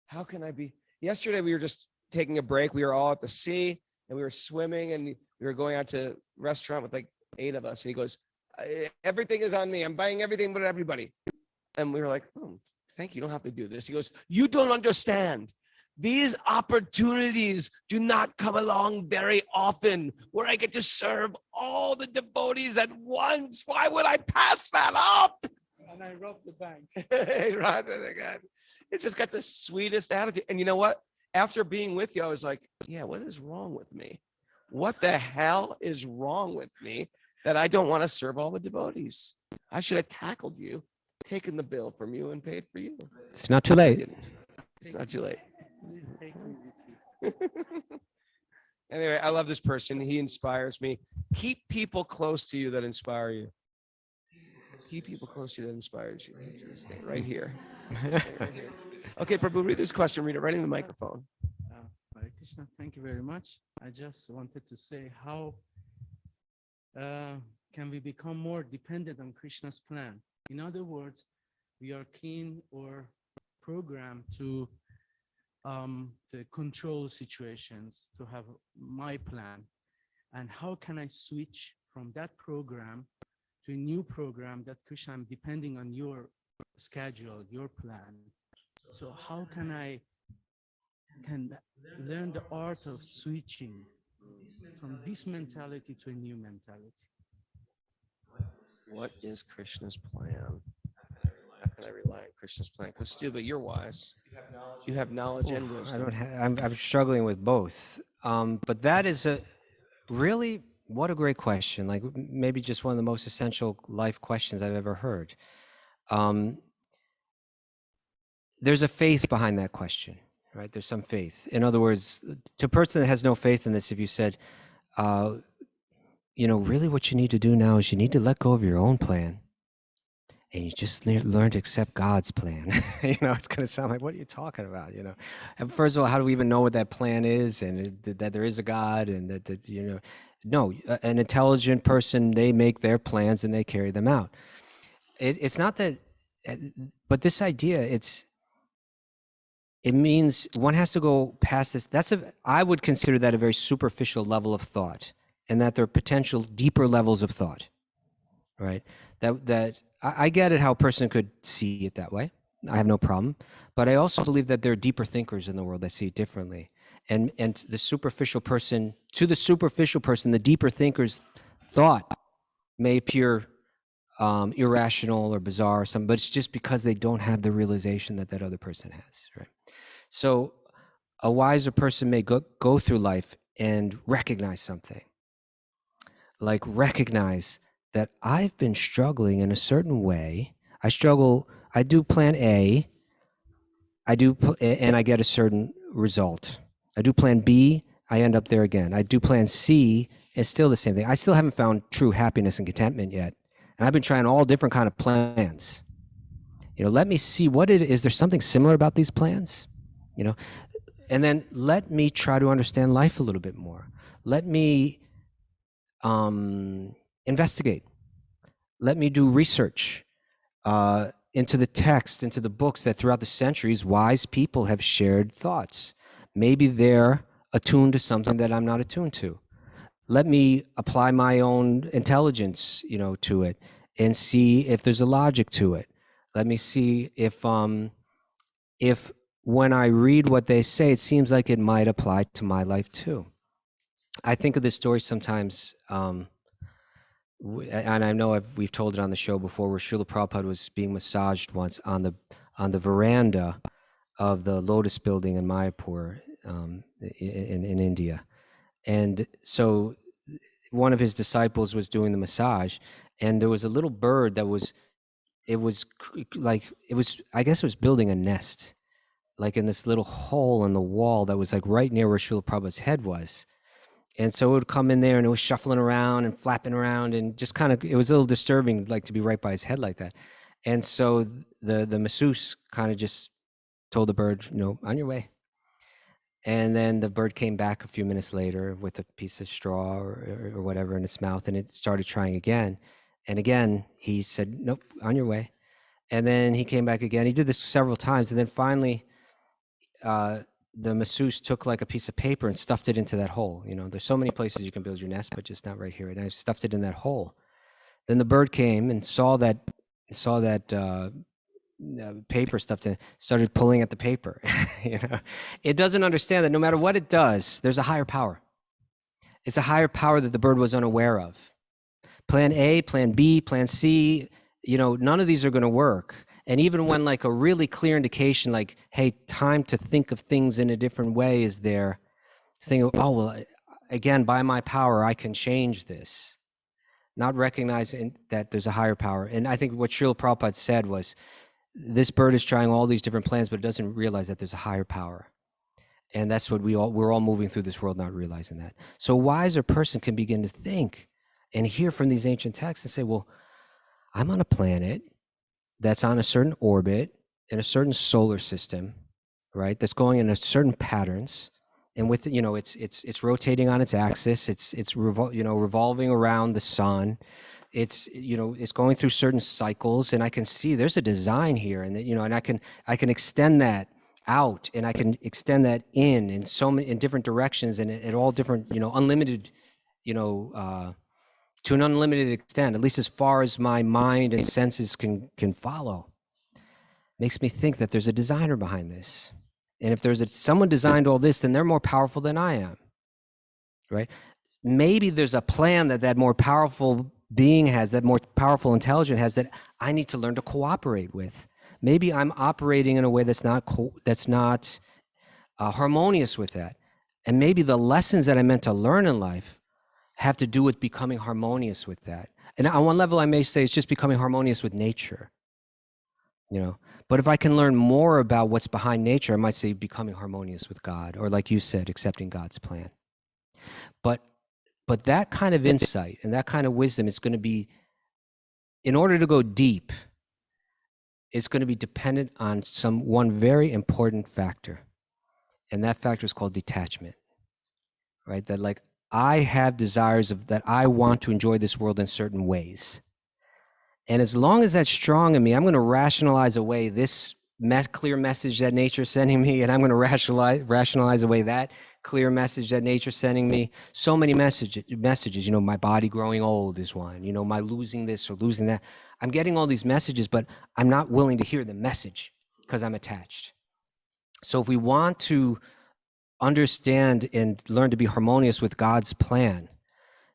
[SPEAKER 2] How can I be? Yesterday, we were just taking a break. We were all at the sea and we were swimming and we were going out to a restaurant with like 8 of us. And he goes, everything is on me. I'm buying everything but everybody. And we were like, oh, thank you. You don't have to do this. He goes, you don't understand. These opportunities do not come along very often where I get to serve all the devotees at once. Why would I pass that up?
[SPEAKER 8] And I robbed the bank.
[SPEAKER 2] It's just got the sweetest attitude. And you know what? After being with you, I was like, yeah, what is wrong with me? What the hell is wrong with me that I don't want to serve all the devotees? I should have tackled you, taken the bill from you, and paid for you.
[SPEAKER 1] It's not too late.
[SPEAKER 2] It's not too late.
[SPEAKER 8] Please take me with you.
[SPEAKER 2] Anyway, I love this person. He inspires me. Keep people close to you that inspire you. Keep people close to you that inspires you. Stay right here. Stay right here. Okay, Prabhu, read this question. Read it right in the microphone.
[SPEAKER 8] Hare Krishna, thank you very much. I just wanted to say how can we become more dependent on Krishna's plan? In other words, we are keen or programmed to control situations, to have my plan. And how can I switch from that program to a new program that, Krishna, I'm depending on your schedule, your plan. So how can learn the art of switching from this mentality to a new mentality?
[SPEAKER 2] What is Krishna's plan? How can I rely on Krishna's plan? Kaustubha, you're wise. You have knowledge and
[SPEAKER 1] I
[SPEAKER 2] wisdom.
[SPEAKER 1] don't I'm struggling with both. But that is a really, what a great question. Like maybe just one of the most essential life questions I've ever heard. There's a faith behind that question, right? There's some faith. In other words, to a person that has no faith in this, if you said, really what you need to do now is you need to let go of your own plan and you just learn to accept God's plan. It's going to sound like, what are you talking about? And first of all, how do we even know what that plan is, and that there is a God, and that no, an intelligent person, they make their plans and they carry them out. It's not that, but this idea, it means one has to go past this. I would consider that a very superficial level of thought, and that there are potential deeper levels of thought, right? That I get it how a person could see it that way. I have no problem. But I also believe that there are deeper thinkers in the world that see it differently. And the superficial person, the deeper thinker's thought may appear irrational or bizarre or something, but it's just because they don't have the realization that other person has, right? So a wiser person may go through life and recognize something. Like recognize that I've been struggling in a certain way. I do plan A, and I get a certain result. I do plan B, I end up there again. I do plan C, it's still the same thing. I still haven't found true happiness and contentment yet. And I've been trying all different kind of plans. Let me see is there something similar about these plans? And then let me try to understand life a little bit more. Let me investigate. Let me do research into the text, into the books that throughout the centuries, wise people have shared thoughts. Maybe they're attuned to something that I'm not attuned to. Let me apply my own intelligence, to it and see if there's a logic to it. Let me see if when I read what they say, it seems like it might apply to my life too. I think of this story sometimes, and I know we've told it on the show before, where Srila Prabhupada was being massaged once on the veranda of the Lotus building in Mayapur, in India. And so one of his disciples was doing the massage, and there was a little bird that I guess it was building a nest, like in this little hole in the wall that was like right near where Srila Prabhupada's head was. And so it would come in there and it was shuffling around and flapping around, and just it was a little disturbing, like to be right by his head like that. And so the masseuse kind of just told the bird, on your way. And then the bird came back a few minutes later with a piece of straw or whatever in its mouth, and it started trying again. And again, he said, nope, on your way. And then he came back again. He did this several times. And then finally, the masseuse took like a piece of paper and stuffed it into that hole. There's so many places you can build your nest, but just not right here. And I stuffed it in that hole. Then the bird came and saw that paper stuffed in, started pulling at the paper. It doesn't understand that no matter what it does, there's a higher power. It's a higher power that the bird was unaware of. Plan A, plan B, plan C, none of these are going to work. And even when like a really clear indication, like, hey, time to think of things in a different way is there, thinking, oh, well, again, by my power, I can change this. Not recognizing that there's a higher power. And I think what Srila Prabhupada said was, this bird is trying all these different plans, but it doesn't realize that there's a higher power. And that's what we're all moving through this world not realizing that. So a wiser person can begin to think and hear from these ancient texts and say, well, I'm on a planet that's on a certain orbit in a certain solar system, right? That's going in a certain patterns, and with it's rotating on its axis. It's revolving around the sun. it's, you know, it's going through certain cycles, and I can see there's a design here, and that, you know, and I can extend that out, and I can extend that in so many, in different directions, and at all different, you know, unlimited, you know, to an unlimited extent, at least as far as my mind and senses can follow. Makes me think that there's a designer behind this. And if there's someone designed all this, then they're more powerful than I am, right? Maybe there's a plan that more powerful being has, that more powerful intelligence has, that I need to learn to cooperate with. Maybe I'm operating in a way that's not harmonious with that. And maybe the lessons that I meant to learn in life have to do with becoming harmonious with that. And on one level, I may say it's just becoming harmonious with nature, you know. But if I can learn more about what's behind nature, I might say becoming harmonious with God, or like you said, accepting God's plan. But that kind of insight and that kind of wisdom is going to be, in order to go deep, it's going to be dependent on one very important factor. And that factor is called detachment, right? That, like, I have desires that I want to enjoy this world in certain ways. And as long as that's strong in me, I'm going to rationalize away this clear message that nature's sending me, and I'm going to rationalize away that clear message that nature's sending me. So many messages, you know, my body growing old is one, you know, my losing this or losing that. I'm getting all these messages, but I'm not willing to hear the message because I'm attached. So if we want to understand and learn to be harmonious with God's plan,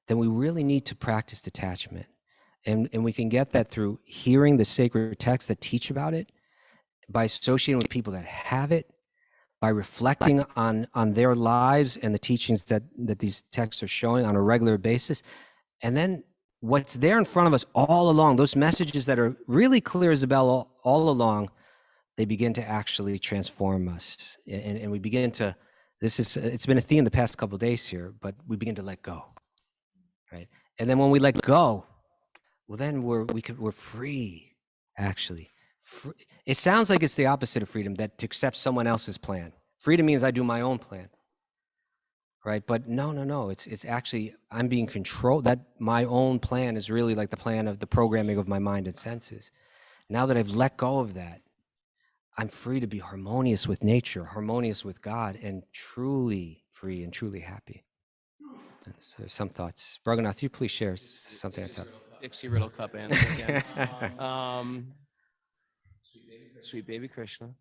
[SPEAKER 1] then we really need to practice detachment. And we can get that through hearing the sacred texts that teach about it, by associating with people that have it, by reflecting on their lives and the teachings that these texts are showing on a regular basis. And then what's there in front of us all along, those messages that are really clear as a bell all along, they begin to actually transform us. And we begin to, it's been a theme the past couple of days here, but we begin to let go, right? And then when we let go, well, then we're free, actually. It sounds like it's the opposite of freedom, that to accept someone else's plan. Freedom means I do my own plan, right? But no. It's actually, I'm being controlled. That my own plan is really like the plan of the programming of my mind and senses. Now that I've let go of that, I'm free to be harmonious with nature, harmonious with God, and truly free and truly happy. So some thoughts. Raghunath, you please share something on top.
[SPEAKER 2] Dixie Riddle Cup answer again. Sweet baby Krishna,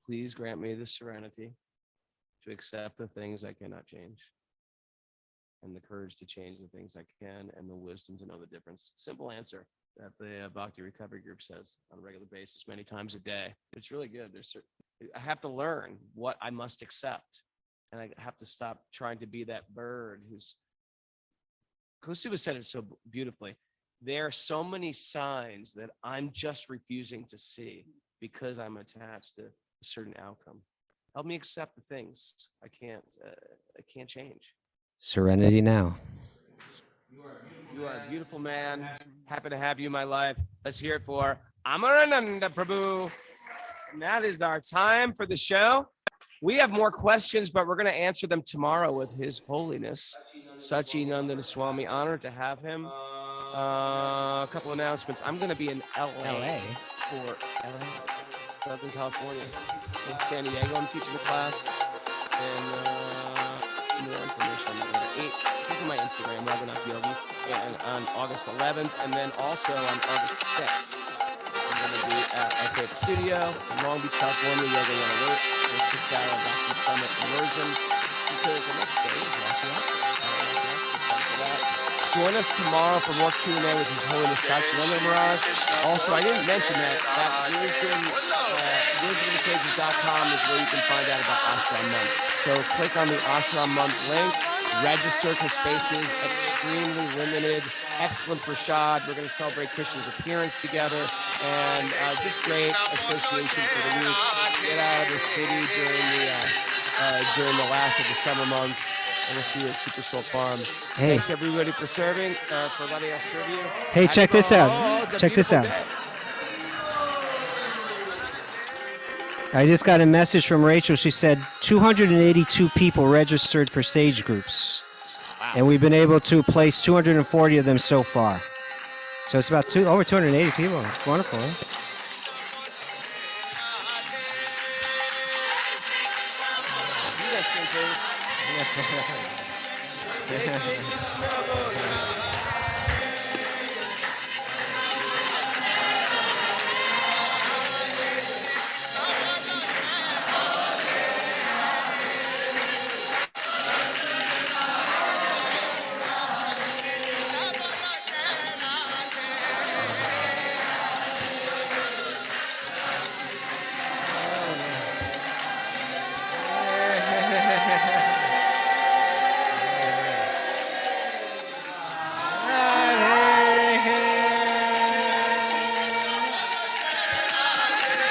[SPEAKER 2] please grant me the serenity to accept the things I cannot change, and the courage to change the things I can, and the wisdom to know the difference. Simple answer that the Bhakti Recovery Group says on a regular basis, many times a day. It's really good. I have to learn what I must accept, and I have to stop trying to be that bird who's. Kaustubha said it so beautifully. There are so many signs that I'm just refusing to see because I'm attached to a certain outcome. Help me accept the things I can't change.
[SPEAKER 1] Serenity now.
[SPEAKER 2] You are a beautiful man. Happy to have you in my life. Let's hear it for Amarananda Prabhu. And that is our time for the show. We have more questions, but we're going to answer them tomorrow with His Holiness Sachinandana Swami. Honored to have him. A couple announcements. I'm going to be in LA for Southern California. In San Diego, I'm teaching a class. And more information on that later. Look at my Instagram, Raghunath Yogi, and on August 11th, and then also on August 6th. I'm going to be at our favorite studio in Long Beach, California, Yoga 108, for a 6-hour Bhakti Summit immersion. Because the next day is join us tomorrow for more Q&A with His Holiness Sachinanda Maharaj. Also, I didn't mention that wisdomsages.com is where you can find out about Ashram Month. So click on the Ashram Month link, register for spaces, extremely limited, excellent prasad. We're going to celebrate Krishna's appearance together, and just great association for the week. Get out of the city during the last of the summer months. And we'll see you at Super Soul Farm.
[SPEAKER 1] Hey.
[SPEAKER 2] Thanks everybody for serving, for letting us serve you.
[SPEAKER 1] Hey, check this out. Check this out. I just got a message from Rachel. She said 282 people registered for Sage groups.
[SPEAKER 2] Wow.
[SPEAKER 1] And we've been able to place 240 of them so far. So it's about over 280 people. It's wonderful. Huh?
[SPEAKER 2] You guys sing, please.